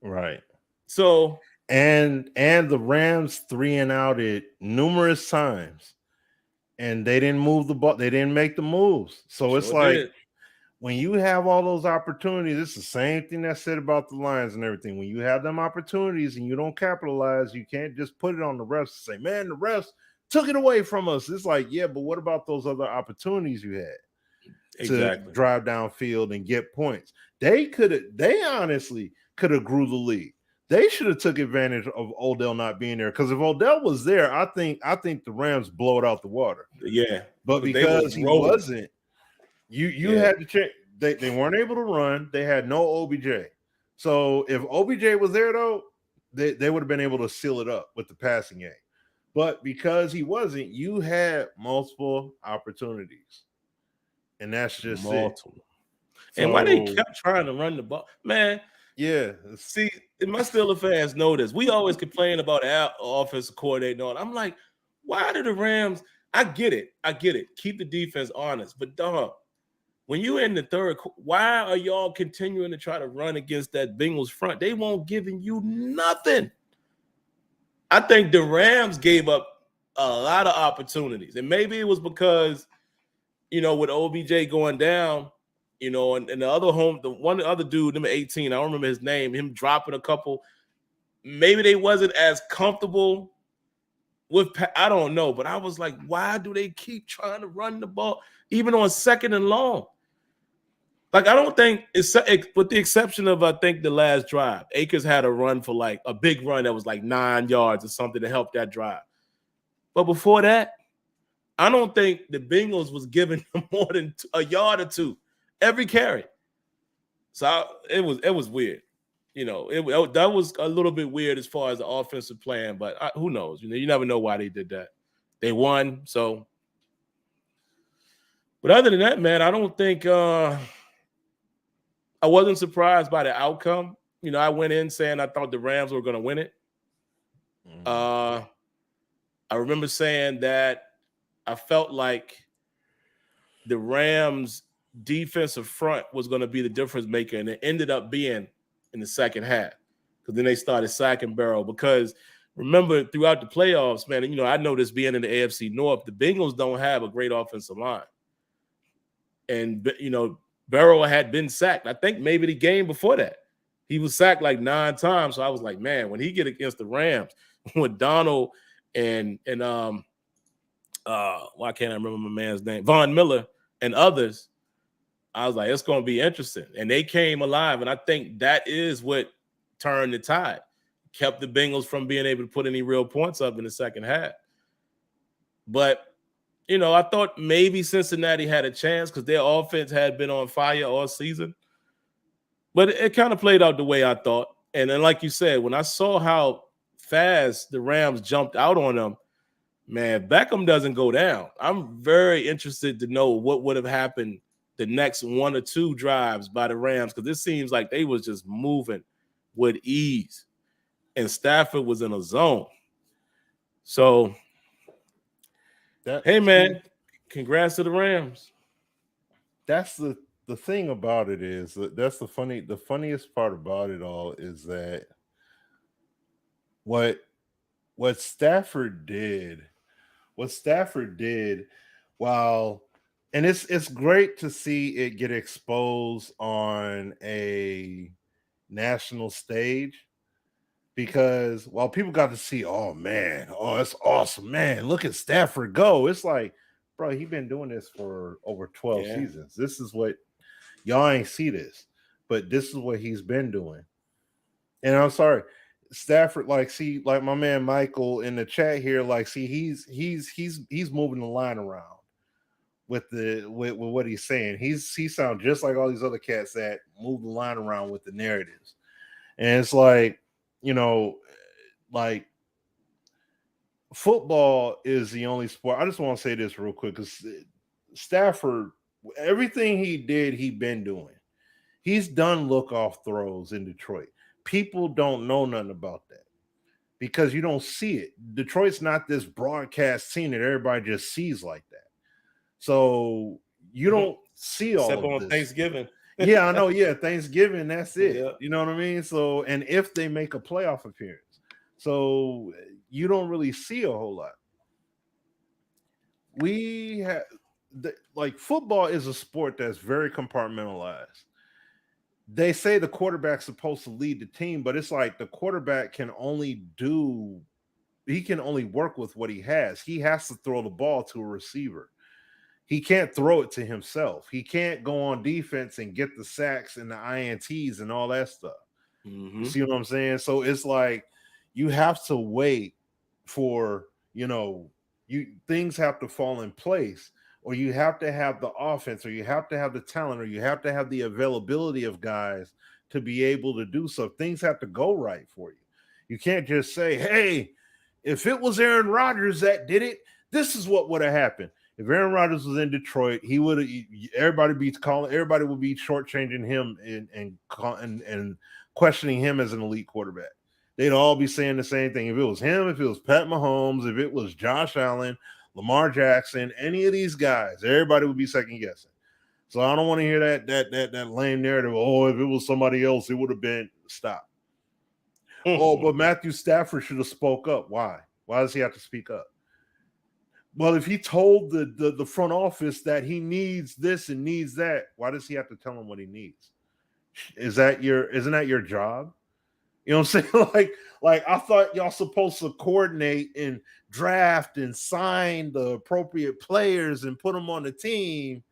Right. So and the Rams 3-and-out it numerous times, and they didn't move the ball. They didn't make the moves. So it's like, when you have all those opportunities, it's the same thing I said about the Lions and everything. When you have them opportunities and you don't capitalize, you can't just put it on the refs and say, man, the refs took it away from us. It's like, yeah, but what about those other opportunities you had to drive downfield and get points? They honestly could have grew the lead. They should have took advantage of Odell not being there, because if Odell was there, I think the Rams blow it out the water. Yeah. But because he wasn't, you had to check. They weren't able to run. They had no OBJ. So if OBJ was there, though, they would have been able to seal it up with the passing game. But because he wasn't, you had multiple opportunities. And that's just multiple. And why they kept trying to run the ball, man. Yeah. See, my Steelers fans know this. We always complain about our offensive coordinator. And I'm like, why do the Rams? I get it. Keep the defense honest. But dog, when you're in the third, why are y'all continuing to try to run against that Bengals front? They won't giving you nothing. I think the Rams gave up a lot of opportunities. And maybe it was because, with OBJ going down, and the other dude, number 18, I don't remember his name, him dropping a couple. Maybe they wasn't as comfortable with, I don't know. But I was like, why do they keep trying to run the ball, even on 2nd and long? Like, I don't think with the exception of, I think, the last drive, Akers had a run for like a big run that was like 9 yards or something to help that drive. But before that, I don't think the Bengals was giving them more than a yard or two every carry. So it was weird. That was a little bit weird as far as the offensive plan, but who knows? You never know why they did that. They won, so. But other than that, man, I don't think I wasn't surprised by the outcome. I went in saying I thought the Rams were going to win it. I remember saying that I felt like the Rams' defensive front was going to be the difference maker, and it ended up being in the second half, because then they started sacking Barrow. Because remember, throughout the playoffs, man, I know this being in the AFC North, the Bengals don't have a great offensive line. And, Barrow had been sacked. I think maybe the game before that, he was sacked like 9 times. So I was like, man, when he get against the Rams with Donald and why can't I remember my man's name? Von Miller and others, I was like, it's going to be interesting. And they came alive. And I think that is what turned the tide, kept the Bengals from being able to put any real points up in the second half. But, I thought maybe Cincinnati had a chance because their offense had been on fire all season. But it kind of played out the way I thought. And then, like you said, when I saw how fast the Rams jumped out on them, man, Beckham doesn't go down. I'm very interested to know what would have happened the next 1 or 2 drives by the Rams, because it seems like they was just moving with ease. And Stafford was in a zone. So, hey, man, congrats to the Rams. That's the thing about it is that's the funniest part about it all is that what Stafford did, while, and it's great to see it get exposed on a national stage, because while people got to see, oh man, oh that's awesome, man, look at Stafford go. It's like, bro, he's been doing this for over 12 seasons. This is what Y'all ain't see this, but this is what he's been doing. And I'm sorry, Stafford, like, see, like my man Michael in the chat here, like, see, he's moving the line around with what he's saying. He sounds just like all these other cats that move the line around with the narratives. And it's like, you know, like football is the only sport. I just want to say this real quick because Stafford, everything he did, he been doing. He's done look-off throws in Detroit. People don't know nothing about that because you don't see it. Detroit's not this broadcast scene that everybody just sees like that. So you don't see all except of on this. Thanksgiving. Yeah, I know. Yeah, Thanksgiving, that's it. Yeah. You know what I mean? So, and if they make a playoff appearance, so you don't really see a whole lot. We have, like, football is a sport that's very compartmentalized. They say the quarterback's supposed to lead the team, but it's like the quarterback can only work with what he has. He has to throw the ball to a receiver. He can't throw it to himself. He can't go on defense and get the sacks and the INTs and all that stuff. Mm-hmm. You see what I'm saying? So it's like you have to wait for, things have to fall in place, or you have to have the offense, or you have to have the talent, or you have to have the availability of guys to be able to do so. Things have to go right for you. You can't just say, hey, if it was Aaron Rodgers that did it, this is what would have happened. If Aaron Rodgers was in Detroit, everybody would be shortchanging him and questioning him as an elite quarterback. They'd all be saying the same thing. If it was him, if it was Pat Mahomes, if it was Josh Allen, Lamar Jackson, any of these guys, everybody would be second guessing. So I don't want to hear that lame narrative. Oh, if it was somebody else, it would have been stop. Oh, but Matthew Stafford should have spoke up. Why? Why does he have to speak up? Well, if he told the front office that he needs this and needs that, why does he have to tell them what he needs? Isn't that your job? You know what I'm saying? Like I thought y'all supposed to coordinate and draft and sign the appropriate players and put them on the team,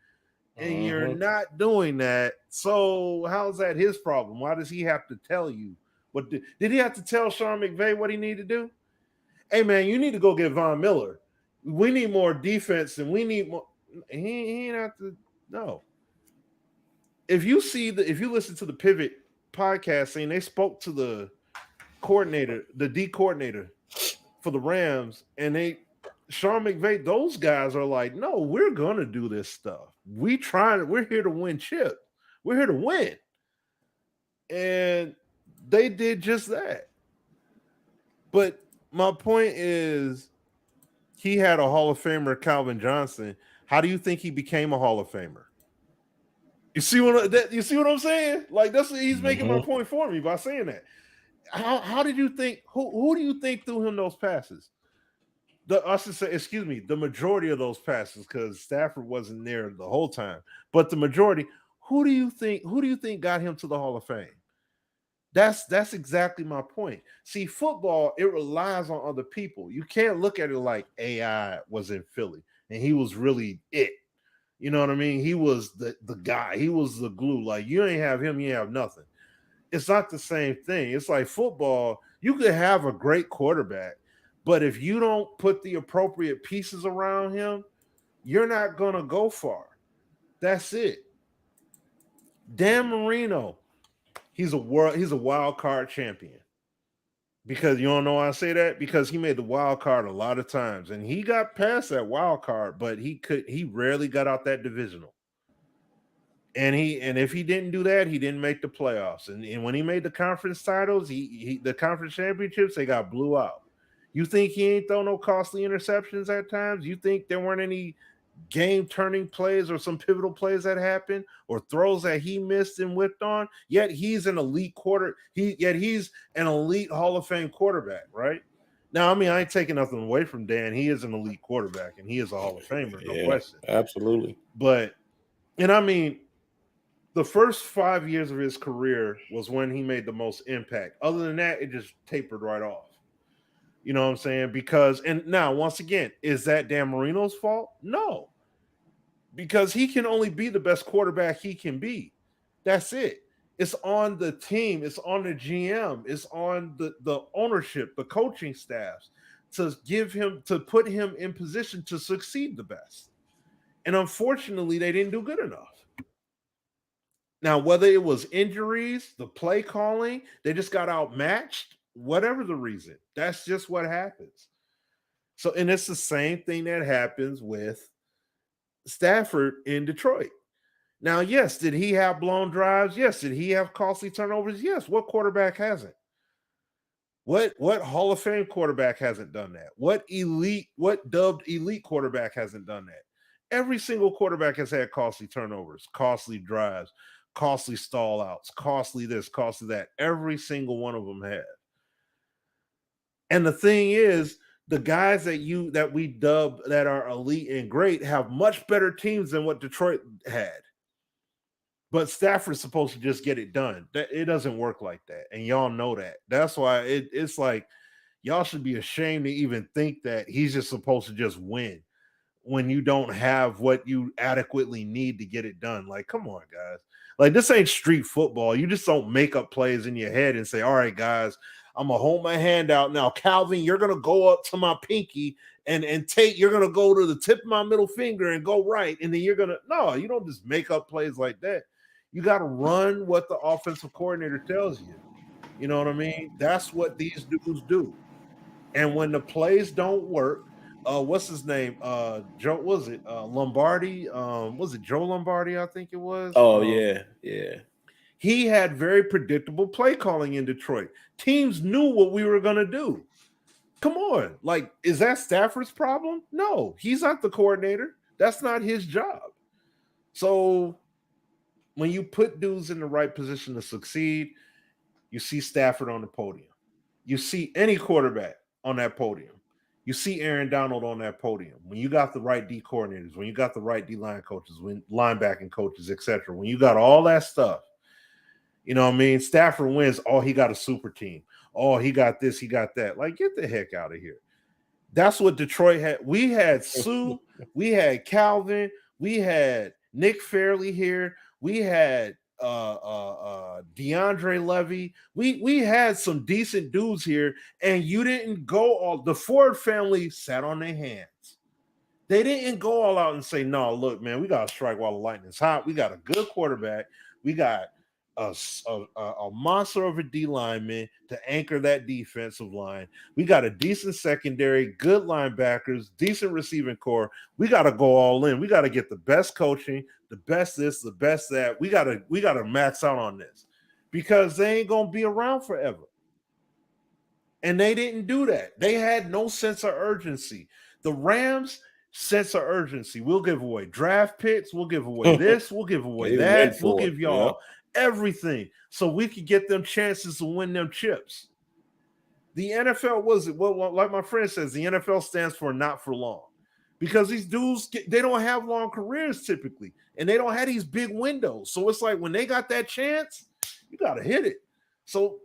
and you're not doing that. So how's that his problem? Why does he have to tell you? What did he have to tell Sean McVay what he needed to do? Hey man, you need to go get Von Miller. We need more defense, and we need more. He ain't have to. No. If you listen to the Pivot podcast, saying they spoke to the D coordinator for the Rams, and Sean McVay, those guys are like, no, we're gonna do this stuff. We're here to win chips. We're here to win, and they did just that. But my point is, he had a Hall of Famer, Calvin Johnson. How do you think he became a Hall of Famer? You see what I'm saying? Like he's making my point for me by saying that. How did you think? Who do you think threw him those passes? The majority of those passes, because Stafford wasn't there the whole time, but the majority. Who do you think got him to the Hall of Fame? That's exactly my point. See, football, it relies on other people. You can't look at it like AI was in Philly and he was really it. You know what I mean? He was the guy. He was the glue. Like, you ain't have him, you have nothing. It's not the same thing. It's like football. You could have a great quarterback, but if you don't put the appropriate pieces around him, you're not going to go far. That's it. Dan Marino, he's a wild card champion. Because you don't know why I say that? Because he made the wild card a lot of times, and he got past that wild card, but he rarely got out that divisional. And if he didn't do that, he didn't make the playoffs. And when he made the conference titles, the conference championships, they got blew out. You think he ain't throw no costly interceptions at times? You think there weren't any game-turning plays or some pivotal plays that happened or throws that he missed and whipped on? Yet he's an elite he's an elite Hall of Fame quarterback, right? Now, I mean, I ain't taking nothing away from Dan. He is an elite quarterback, and he is a Hall of Famer, no question. Absolutely. But, and I mean, the first 5 years of his career was when he made the most impact. Other than that, it just tapered right off. You know what I'm saying? Because, and now, once again, is that Dan Marino's fault? No. Because he can only be the best quarterback he can be. That's it. It's on the team. It's on the GM. It's on the ownership, the coaching staffs to put him in position to succeed the best. And unfortunately, they didn't do good enough. Now, whether it was injuries, the play calling, they just got outmatched, whatever the reason, that's just what happens. So, and it's the same thing that happens with Stafford in Detroit. Now, yes, did he have blown drives? Yes. Did he have costly turnovers? Yes. What quarterback hasn't? What Hall of Fame quarterback hasn't done that? What dubbed elite quarterback hasn't done that? Every single quarterback has had costly turnovers, costly drives, costly stall outs, costly this, costly that. Every single one of them have. And the thing is, the guys that we dub that are elite and great have much better teams than what Detroit had. But Stafford's supposed to just get it done. It doesn't work like that, and y'all know that. That's why it's like y'all should be ashamed to even think that he's just supposed to just win when you don't have what you adequately need to get it done. Like, come on, guys. Like, this ain't street football. You just don't make up plays in your head and say, all right, guys, I'm gonna hold my hand out now. Calvin, you're gonna go up to my pinky and Tate, you're gonna go to the tip of my middle finger and go right, and then you don't just make up plays like that. You got to run what the offensive coordinator tells you. You know what I mean? That's what these dudes do. And when the plays don't work, what's his name? Joe, was it Lombardi? Was it Joe Lombardi? I think it was. Oh, yeah. He had very predictable play calling in Detroit. Teams knew what we were going to do. Come on. Like, is that Stafford's problem? No, he's not the coordinator. That's not his job. So when you put dudes in the right position to succeed, you see Stafford on the podium. You see any quarterback on that podium. You see Aaron Donald on that podium. When you got the right D coordinators, when you got the right D line coaches, when linebacking coaches, etc. When you got all that stuff, you know what I mean? Stafford wins. Oh, he got a super team. Oh, he got this, he got that. Like, get the heck out of here. That's what Detroit had. We had Sue, we had Calvin, we had Nick Fairley here. We had DeAndre Levy. We had some decent dudes here, and you didn't go all. The Ford family sat on their hands. They didn't go all out and say, "No, look, man, we got to strike while the lightning's hot. We got a good quarterback. We got a monster of a D lineman to anchor that defensive line. We got a decent secondary, good linebackers, decent receiving core. We got to go all in. We got to get the best coaching, the best this, the best that. We got to max out on this because they ain't gonna be around forever." And they didn't do that. They had no sense of urgency. The Rams sense of urgency. We'll give away draft picks. We'll give away this. We'll give away that. We'll give y'all everything so we could get them chances to win them chips. The NFL like my friend says, the NFL stands for not for long because these dudes, they don't have long careers typically, and they don't have these big windows. So it's like when they got that chance, you got to hit it. So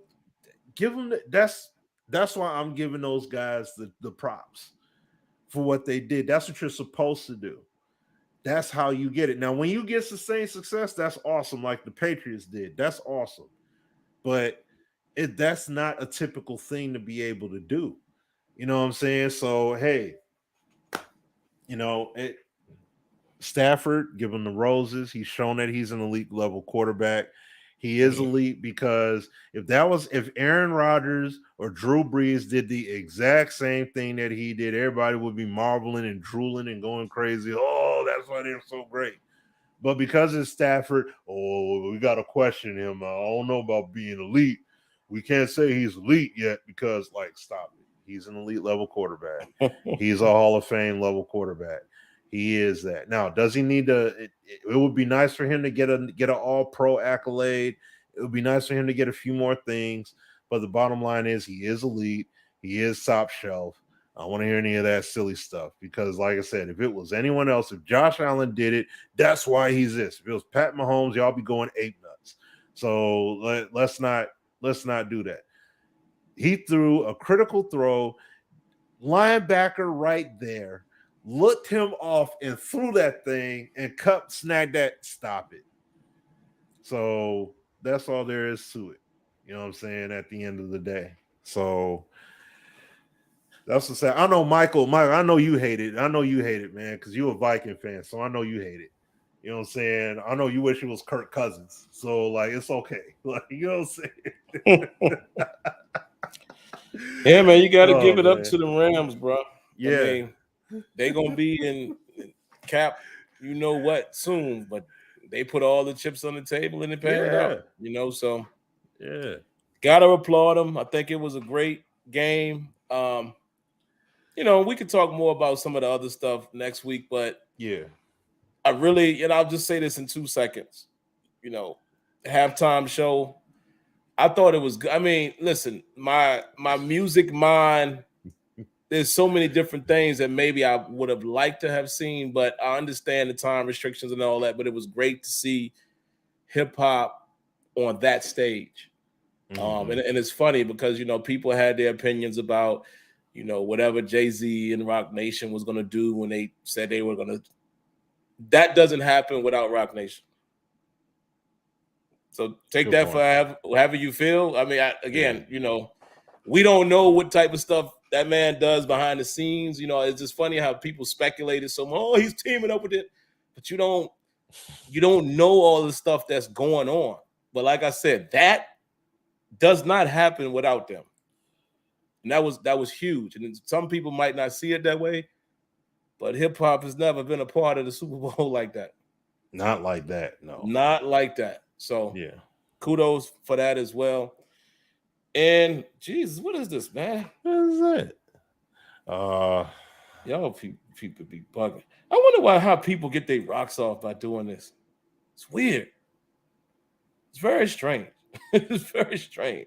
give them that's why I'm giving those guys the props for what they did. That's what you're supposed to do. That's how you get it. Now, when you get sustained success, that's awesome, like the Patriots did. That's awesome. But that's not a typical thing to be able to do. You know what I'm saying? So, hey, Stafford, give him the roses. He's shown that he's an elite level quarterback. He is elite because if Aaron Rodgers or Drew Brees did the exact same thing that he did, everybody would be marveling and drooling and going crazy. Oh, that's why they're so great. But because it's Stafford, we got to question him. I don't know about being elite. We can't say he's elite yet because, stop it. He's an elite level quarterback. He's a Hall of Fame level quarterback. He is that. Now, does he need to? It would be nice for him to get an All-Pro accolade. It would be nice for him to get a few more things. But the bottom line is he is elite. He is top shelf. I don't want to hear any of that silly stuff because, like I said, if it was anyone else, if Josh Allen did it, that's why he's this. If it was Pat Mahomes, y'all be going ape nuts. So let's not do that. He threw a critical throw, linebacker right there. Looked him off and threw that thing and snagged that. Stop it. So that's all there is to it. You know what I'm saying? At the end of the day. So that's what I say. I know Michael, I know you hate it. I know you hate it, man, because you're a Viking fan. So I know you hate it. You know what I'm saying? I know you wish it was Kirk Cousins. So like it's okay. Like, you know what I'm saying? Yeah, man, you got to give it man. up to the Rams, bro. Yeah. I mean, they gonna be in cap, you know what, soon, but they put all the chips on the table and it panned out. You know, so yeah, gotta applaud them. I think it was a great game. You know, we could talk more about some of the other stuff next week, but yeah, I really, and I'll just say this in 2 seconds. You know, halftime show. I thought it was good. I mean, listen, my music mind, there's so many different things that maybe I would have liked to have seen, but I understand the time restrictions and all that. But it was great to see hip hop on that stage. And it's funny because, you know, people had their opinions about, you know, whatever Jay-Z and Rock Nation was going to do when they said they were going to. That doesn't happen without Rock Nation. So take that for however you feel. I mean, you know, we don't know what type of stuff that man does behind the scenes. You know, it's just funny how people speculated so much. Oh, he's teaming up with it, but you don't know all the stuff that's going on. But like I said, that does not happen without them, and that was huge. And some people might not see it that way, but hip hop has never been a part of the Super Bowl like that. Not like that, no. Not like that. So yeah, kudos for that as well. And Jesus, what is this, man? What is that? Y'all people be bugging. I wonder how people get their rocks off by doing this. It's weird. It's very strange. It's very strange.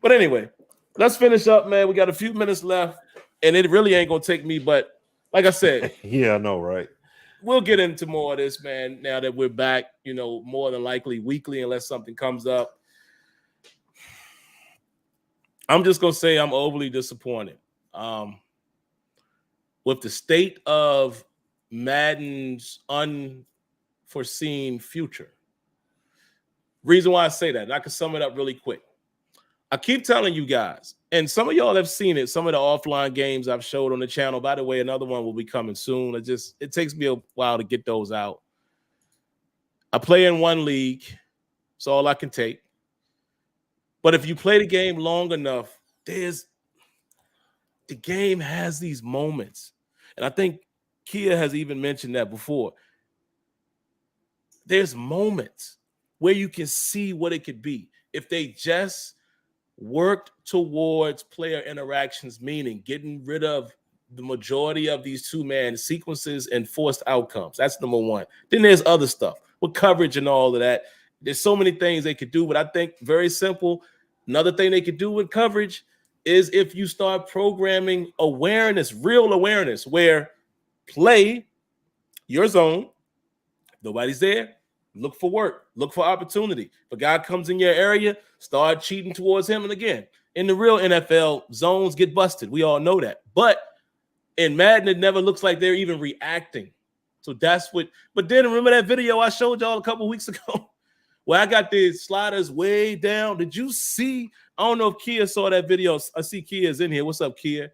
But anyway, let's finish up, man. We got a few minutes left, and it really ain't gonna take me, but like I said, yeah, I know, right? We'll get into more of this, man, now that we're back, you know, more than likely weekly, unless something comes up. I'm just going to say I'm overly disappointed with the state of Madden's unforeseen future. Reason why I say that, and I can sum it up really quick. I keep telling you guys, and some of y'all have seen it, some of the offline games I've showed on the channel. By the way, another one will be coming soon. It takes me a while to get those out. I play in one league. It's all I can take. But if you play the game long enough, the game has these moments. And I think Kia has even mentioned that before. There's moments where you can see what it could be if they just worked towards player interactions, meaning getting rid of the majority of these two-man sequences and forced outcomes. That's number one. Then there's other stuff with coverage and all of that. There's so many things they could do, but I think very simple. Another thing they could do with coverage is if you start programming awareness, real awareness, where play your zone, nobody's there, look for work, look for opportunity. If a guy comes in your area, start cheating towards him. And again, in the real NFL, zones get busted. We all know that. But in Madden, it never looks like they're even reacting. So that's what. But then remember that video I showed y'all a couple weeks ago where I got the sliders way down? Did you see? I don't know if Kia saw that video. I see Kia's in here. What's up, Kia?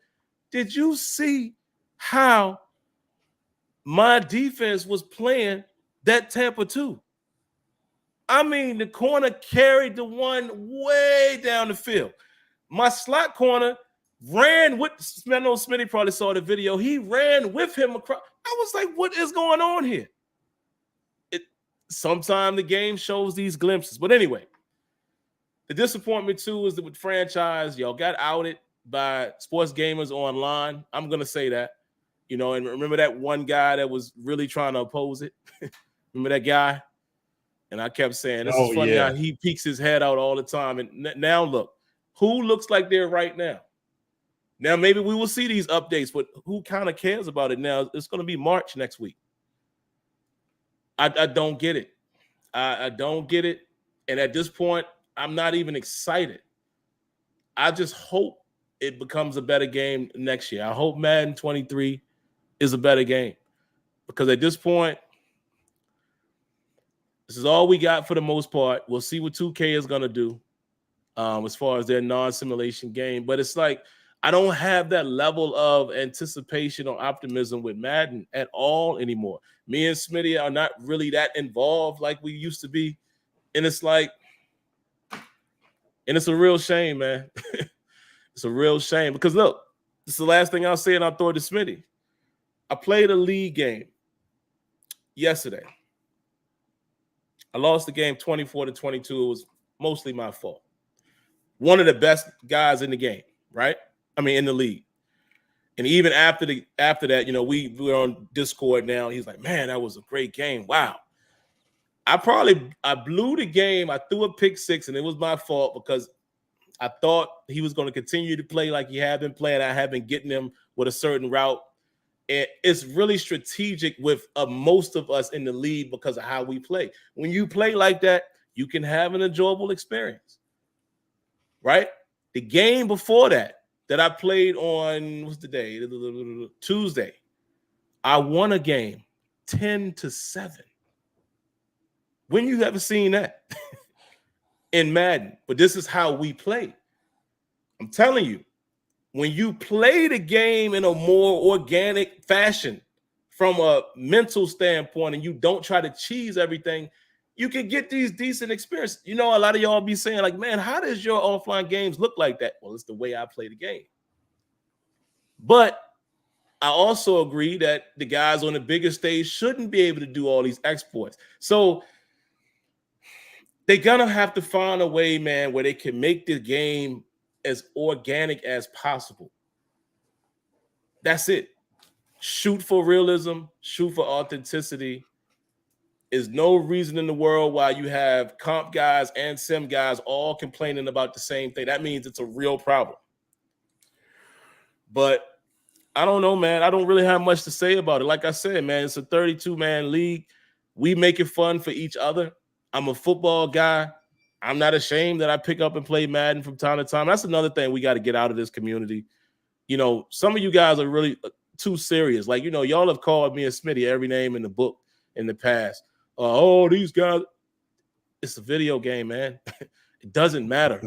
Did you see how my defense was playing that Tampa 2? I mean, the corner carried the one way down the field. My slot corner ran with, I know Smitty probably saw the video. He ran with him across. I was like, what is going on here? Sometimes the game shows these glimpses. But anyway, the disappointment too is that with franchise, y'all got outed by sports gamers online. I'm going to say that. You know, and remember that one guy that was really trying to oppose it? Remember that guy? And I kept saying, this is funny how he peeks his head out all the time. And now look, who looks like they're right now? Now, maybe we will see these updates, but who kind of cares about it now? It's going to be March next week. I don't get it. I don't get it. And at this point, I'm not even excited. I just hope it becomes a better game next year. I hope Madden 23 is a better game. Because at this point, This is all we got for the most part. We'll see what 2K is going to do as far as their non-simulation game. But it's like I don't have that level of anticipation or optimism with Madden at all anymore. Me and Smitty are not really that involved like we used to be. And it's like, and it's a real shame, man. It's a real shame because look, this is the last thing I'll say and I'll throw it to Smitty. I played a league game yesterday. I lost the game 24-22. It was mostly my fault. One of the best guys in the game, right? I mean, in the league. And even after that, you know, we're on Discord now. He's like, man, that was a great game. Wow. I blew the game. I threw a pick six, and it was my fault because I thought he was going to continue to play like he had been playing. I had been getting him with a certain route. And it's really strategic with most of us in the league because of how we play. When you play like that, you can have an enjoyable experience, right? The game before that I played on, what's the day? Tuesday. I won a game 10-7. When you ever seen that in Madden? But this is how we play. I'm telling you, when you play the game in a more organic fashion from a mental standpoint and you don't try to cheese everything, you can get these decent experiences. You know, a lot of y'all be saying like, man, how does your offline games look like that? Well, it's the way I play the game. But I also agree that the guys on the bigger stage shouldn't be able to do all these exploits. So they're going to have to find a way, man, where they can make the game as organic as possible. That's it. Shoot for realism, shoot for authenticity. There's no reason in the world why you have comp guys and sim guys all complaining about the same thing. That means it's a real problem. But I don't know, man. I don't really have much to say about it. Like I said, man, it's a 32-man league. We make it fun for each other. I'm a football guy. I'm not ashamed that I pick up and play Madden from time to time. That's another thing we got to get out of this community. You know, some of you guys are really too serious. Like, you know, y'all have called me and Smitty every name in the book in the past. Oh, these guys. It's a video game, man. It doesn't matter.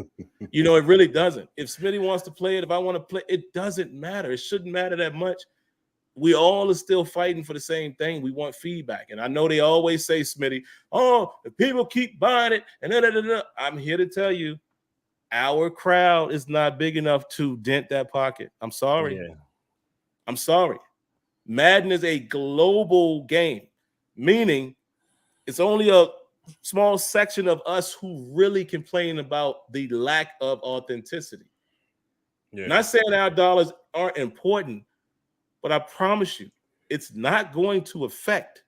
You know, it really doesn't. If Smitty wants to play it, if I want to play, it doesn't matter. It shouldn't matter that much. We all are still fighting for the same thing. We want feedback. And I know they always say, Smitty, oh, if people keep buying it, and I'm here to tell you, our crowd is not big enough to dent that pocket. I'm sorry. Yeah. I'm sorry. Madden is a global game, meaning it's only a small section of us who really complain about the lack of authenticity. Yeah. Not saying our dollars aren't important, but I promise you, it's not going to affect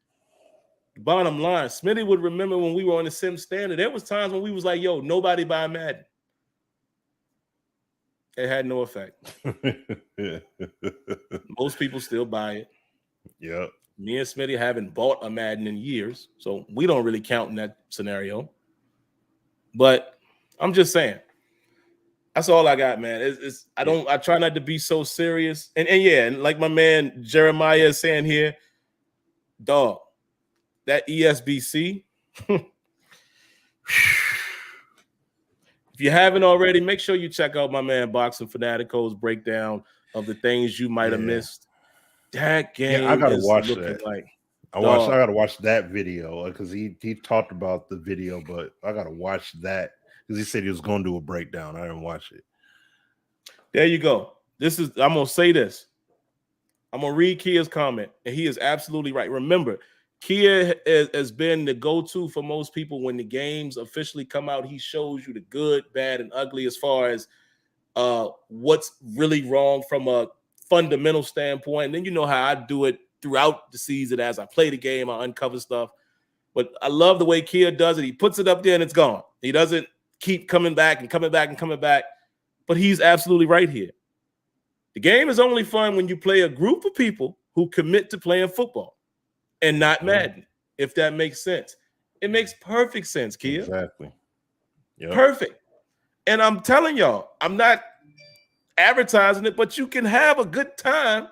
the bottom line. Smitty would remember when we were on the Sim Standard, there was times when we was like, yo, nobody buy Madden. It had no effect. Most people still buy it. Yeah. Me and Smitty haven't bought a Madden in years, so we don't really count in that scenario. But I'm just saying, that's all I got, man. I try not to be so serious. And yeah, and like my man Jeremiah is saying here, dog, that ESBC. If you haven't already, make sure you check out my man Boxing Fanatico's breakdown of the things you might have missed. That game, I gotta watch that. I gotta watch that video because he talked about the video, but I gotta watch that because he said he was gonna do a breakdown. I didn't watch it. There you go. I'm gonna say this. I'm gonna read Kia's comment, and he is absolutely right. Remember, Kia has been the go-to for most people when the games officially come out. He shows you the good, bad, and ugly as far as what's really wrong from a fundamental standpoint. And then you know how I do it throughout the season as I play the game, I uncover stuff. But I love the way Kia does it. He puts it up there and it's gone. He doesn't keep coming back and coming back and coming back. But he's absolutely right here. The game is only fun when you play a group of people who commit to playing football and not Madden, if that makes sense. It makes perfect sense, Kia. Exactly. Yep. Perfect. And I'm telling y'all, I'm not advertising it, but you can have a good time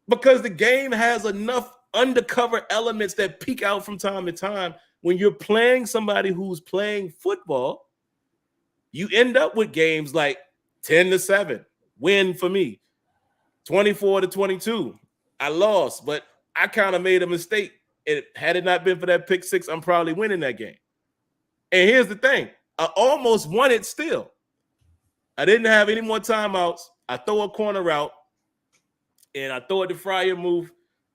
because the game has enough undercover elements that peek out from time to time when you're playing somebody who's playing football, you end up with games like 10-7, win for me, 24-22. I lost, but I kind of made a mistake. Had it not been for that pick six, I'm probably winning that game. And here's the thing, I almost won it still. I didn't have any more timeouts. I throw a corner route, and I throw it to Fryer move,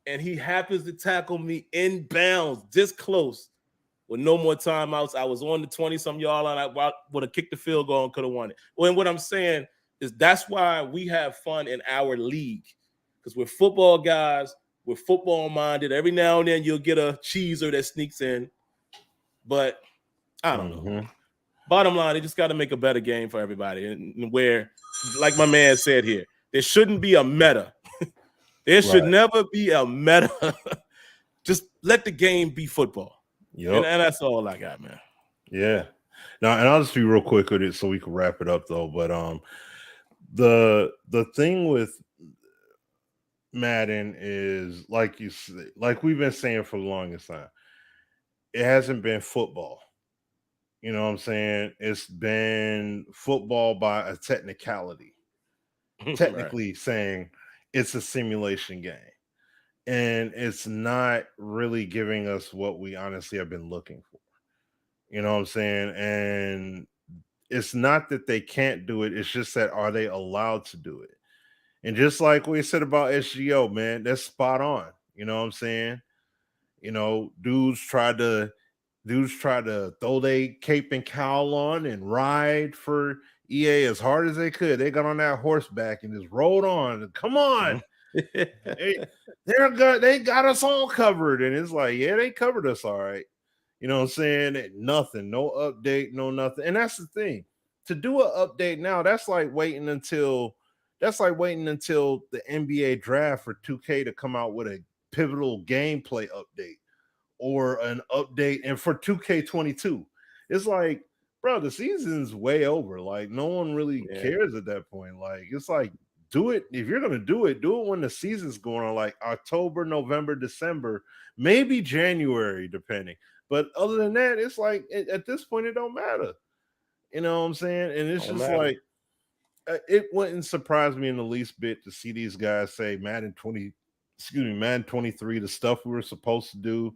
and he happens to tackle me in bounds, this close, with no more timeouts. I was on the 20-some yard line. I would have kicked the field goal and could have won it. Well, and what I'm saying is that's why we have fun in our league, because we're football guys. We're football minded. Every now and then you'll get a cheeser that sneaks in, but I don't know. Bottom line, they just got to make a better game for everybody. And where, like my man said here, there shouldn't be a meta. There should never be a meta. Just let the game be football. Yep. And that's all I got, man. Yeah. Now, and I'll just be real quick with it so we can wrap it up, though. But the thing with Madden is, like we've been saying for the longest time, it hasn't been football. You know what I'm saying? It's been football by a technicality. Technically saying it's a simulation game. And it's not really giving us what we honestly have been looking for. You know what I'm saying? And it's not that they can't do it. It's just that, are they allowed to do it? And just like we said about SGO, man, that's spot on. You know what I'm saying? You know, dudes try to throw their cape and cowl on and ride for EA as hard as they could. They got on that horseback and just rode on. Come on. they got us all covered. And it's like, yeah, they covered us all right. You know what I'm saying? Nothing, no update, no nothing. And that's the thing. To do an update now, that's like waiting until the NBA draft for 2K to come out with a pivotal gameplay update. Or an update, and for 2K22, it's like, bro, the season's way over. Like, no one really cares at that point. Like, it's like, do it if you're gonna do it when the season's going on, like October, November, December, maybe January, depending. But other than that, it's like at this point, it don't matter. You know what I'm saying? And it's just like, it wouldn't surprise me in the least bit to see these guys say Madden 23, the stuff we were supposed to do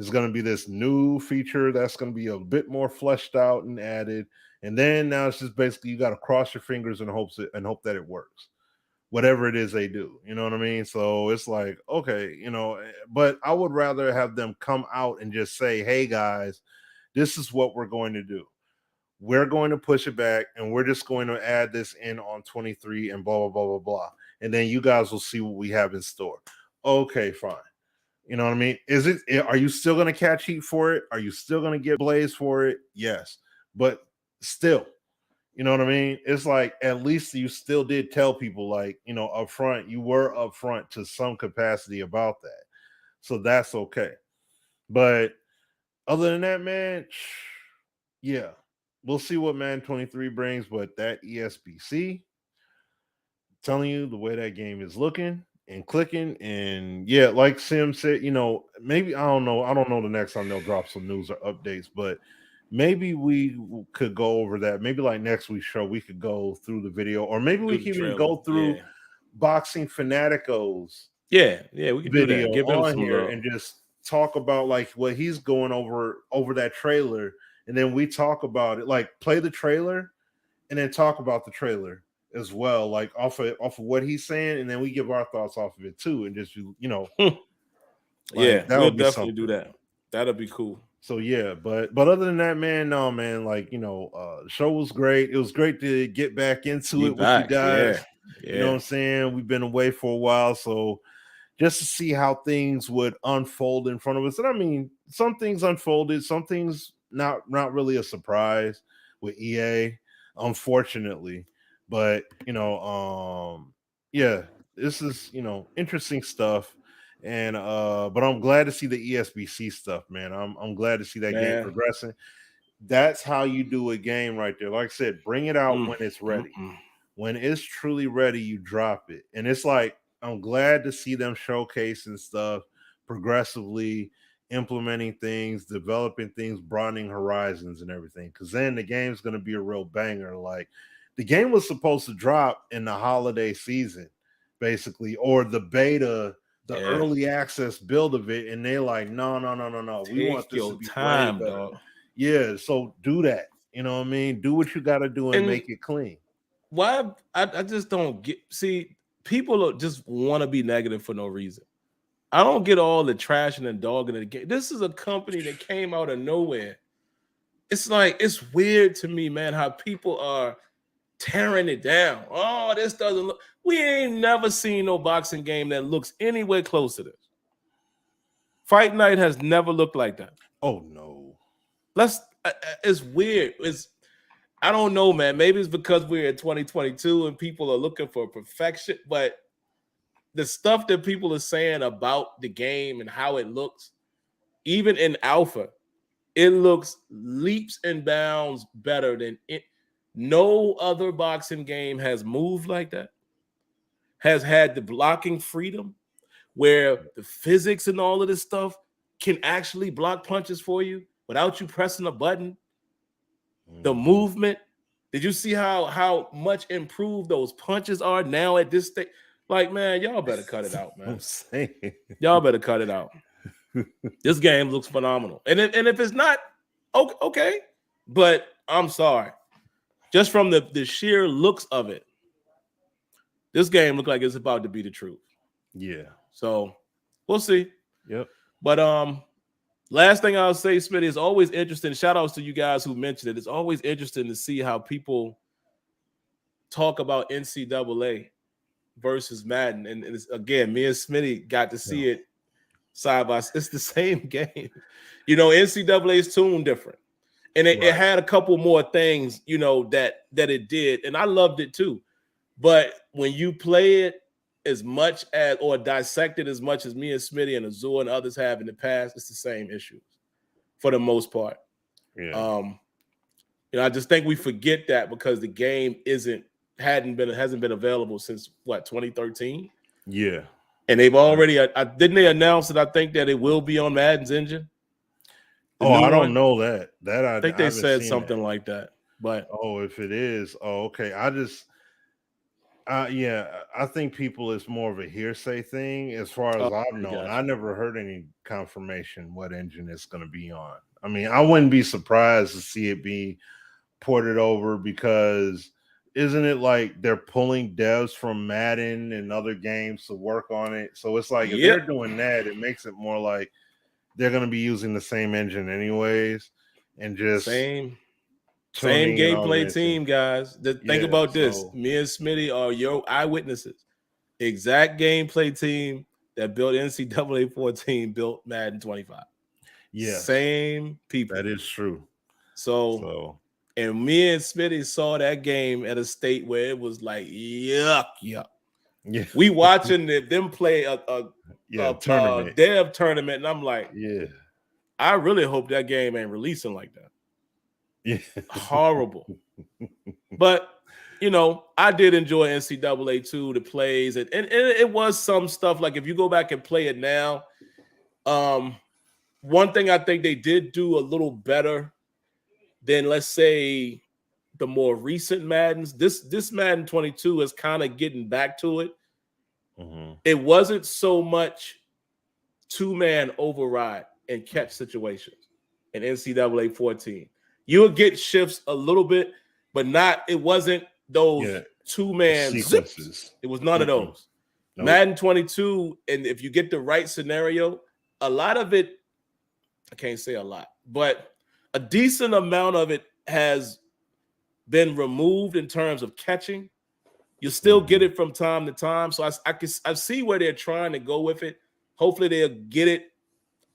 is going to be this new feature that's going to be a bit more fleshed out and added. And then now it's just basically you got to cross your fingers and hope that it works, whatever it is they do. You know what I mean? So it's like, okay, you know, but I would rather have them come out and just say, hey guys, this is what we're going to do. We're going to push it back and we're just going to add this in on 23 and blah, blah, blah, blah, blah. And then you guys will see what we have in store. Okay, fine. You know what I mean? Are you still going to catch heat for it? Are you still going to get blaze for it? Yes. But still, you know what I mean? It's like, at least you still did tell people, like, you know, up front, you were upfront to some capacity about that. So that's okay. But other than that, man, yeah, we'll see what Madden 23 brings. But that ESBC, telling you the way that game is looking and clicking, and yeah, like Sim said, you know, maybe I don't know the next time they'll drop some news or updates, but maybe we could go over that. Maybe like next week's show, we could go through the video, or maybe we can even go through Boxing Fanatico's we can do that. Give him on some here love and just talk about like what he's going over that trailer, and then we talk about it, like play the trailer and then talk about the trailer as well, like off of what he's saying, and then we give our thoughts off of it too, and just, you know, like, we'll definitely do that. That'll be cool. So yeah, but other than that, man, no, man, like, you know, the show was great. It was great to get back into it with you guys. You know what I'm saying? We've been away for a while, so just to see how things would unfold in front of us. And I mean, some things unfolded, some things not really a surprise with EA, unfortunately. But, you know, yeah, this is, you know, interesting stuff. And but I'm glad to see the ESBC stuff, man. I'm glad to see that game progressing. That's how you do a game right there. Like I said, bring it out when it's ready. When it's truly ready, you drop it. And it's like, I'm glad to see them showcasing stuff progressively, implementing things, developing things, broadening horizons and everything. Because then the game's going to be a real banger. Like the game was supposed to drop in the holiday season, basically, or the beta, the early access build of it, and they're like, no. We want this to be way better. Dog. Yeah, so do that. You know what I mean? Do what you got to do and make it clean. Why? I just don't get. See, people just want to be negative for no reason. I don't get all the trashing and dogging the game. This is a company that came out of nowhere. It's like, it's weird to me, man, how people are tearing it down. Oh, this doesn't look. We ain't never seen no boxing game that looks anywhere close to this. Fight Night has never looked like that. Oh no. It's weird. I don't know, man. Maybe it's because we're in 2022 and people are looking for perfection, but the stuff that people are saying about the game and how it looks, even in alpha, it looks leaps and bounds better than it. No other boxing game has moved like that, has had the blocking freedom where the physics and all of this stuff can actually block punches for you without you pressing a button. The movement. Did you see how much improved those punches are now at this stage? Like, man, y'all better cut it out, man. I'm saying. Y'all better cut it out. This game looks phenomenal. And if it's not, okay. But I'm sorry. Just from the sheer looks of it, this game looked like it's about to be the truth. Yeah. So we'll see. Yep. But last thing I'll say, Smitty, is always interesting. Shout outs to you guys who mentioned it. It's always interesting to see how people talk about NCAA versus Madden. And it's, again, me and Smitty got to see it side by side. It's the same game. You know, NCAA's tuned different. And it had a couple more things, you know, that it did. And I loved it too. But when you play it as much as, or dissect it as much as me and Smitty and Azure and others have in the past, it's the same issues for the most part. Yeah. You know, I just think we forget that because the game hasn't been available since what, 2013? Yeah. And they've already didn't they announce that I think that it will be on Madden's engine? I don't know that. I think they said something like that. But if it is, okay. I think people it's more of a hearsay thing as far as I've known. I never heard any confirmation what engine it's going to be on. I mean, I wouldn't be surprised to see it be ported over because isn't it like they're pulling devs from Madden and other games to work on it? So it's like if they're doing that, it makes it more like they're going to be using the same engine anyways and just same gameplay team, guys. Think about this. Me and Smitty are your eyewitnesses. Exact gameplay team that built NCAA 14 built Madden 25. Yeah. Same people. That is true. So and me and Smitty saw that game at a state where it was like, yuck. Yeah. We watching them play a tournament. dev tournament, and I'm like, yeah, I really hope that game ain't releasing like that. Yeah. Horrible. But you know, I did enjoy NCAA too, the plays, and it was some stuff like if you go back and play it now, one thing I think they did do a little better than, let's say, the more recent Maddens. This Madden 22 is kind of getting back to it. Mm-hmm. It wasn't so much two-man override and catch situations in NCAA 14. You would get shifts a little bit, but it wasn't those two-man sequences. It was none of those. Nope. Madden 22, and if you get the right scenario, a lot of it, I can't say a lot, but a decent amount of it has been removed in terms of catching. You still get it from time to time. So I see where they're trying to go with it. Hopefully they'll get it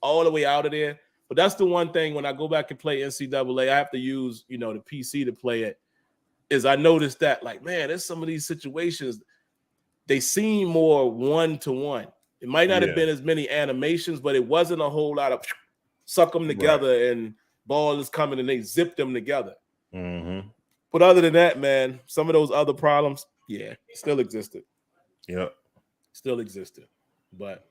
all the way out of there. But that's the one thing when I go back and play NCAA, I have to use, the PC to play it, is I noticed that, like, man, there's some of these situations, they seem more one-to-one. It might not have been as many animations, but it wasn't a whole lot of suck them together and ball is coming and they zip them together. Mm-hmm. But other than that, man, some of those other problems, still existed. Yep. Still existed. But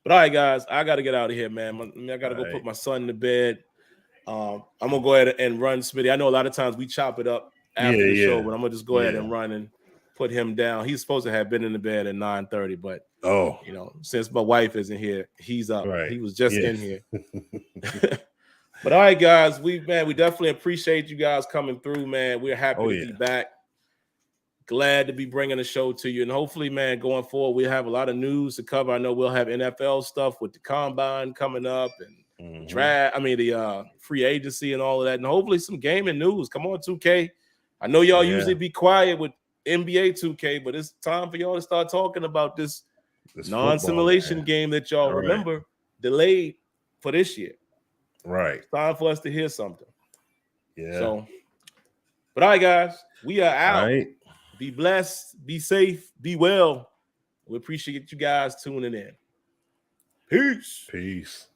But all right, guys, I got to get out of here, man. I got to go put my son to bed. I'm gonna go ahead and run Smitty. I know a lot of times we chop it up after the show, but I'm gonna just go ahead and run and put him down. He's supposed to have been in the bed at 9:30, but you know, since my wife isn't here, he's up. Right. He was just in here. But all right, guys, we definitely appreciate you guys coming through, man. We're happy to be back. Glad to be bringing the show to you, and hopefully, man, going forward, we have a lot of news to cover. I know we'll have NFL stuff with the combine coming up and draft. I mean, the free agency and all of that, and hopefully some gaming news. Come on, 2K. I know y'all usually be quiet with NBA 2K, but it's time for y'all to start talking about this non-simulation game that y'all remember delayed for this year. Right. It's time for us to hear something. Yeah. So, but all right, guys, we are out. All right. Be blessed, be safe, be well. We appreciate you guys tuning in. Peace. Peace.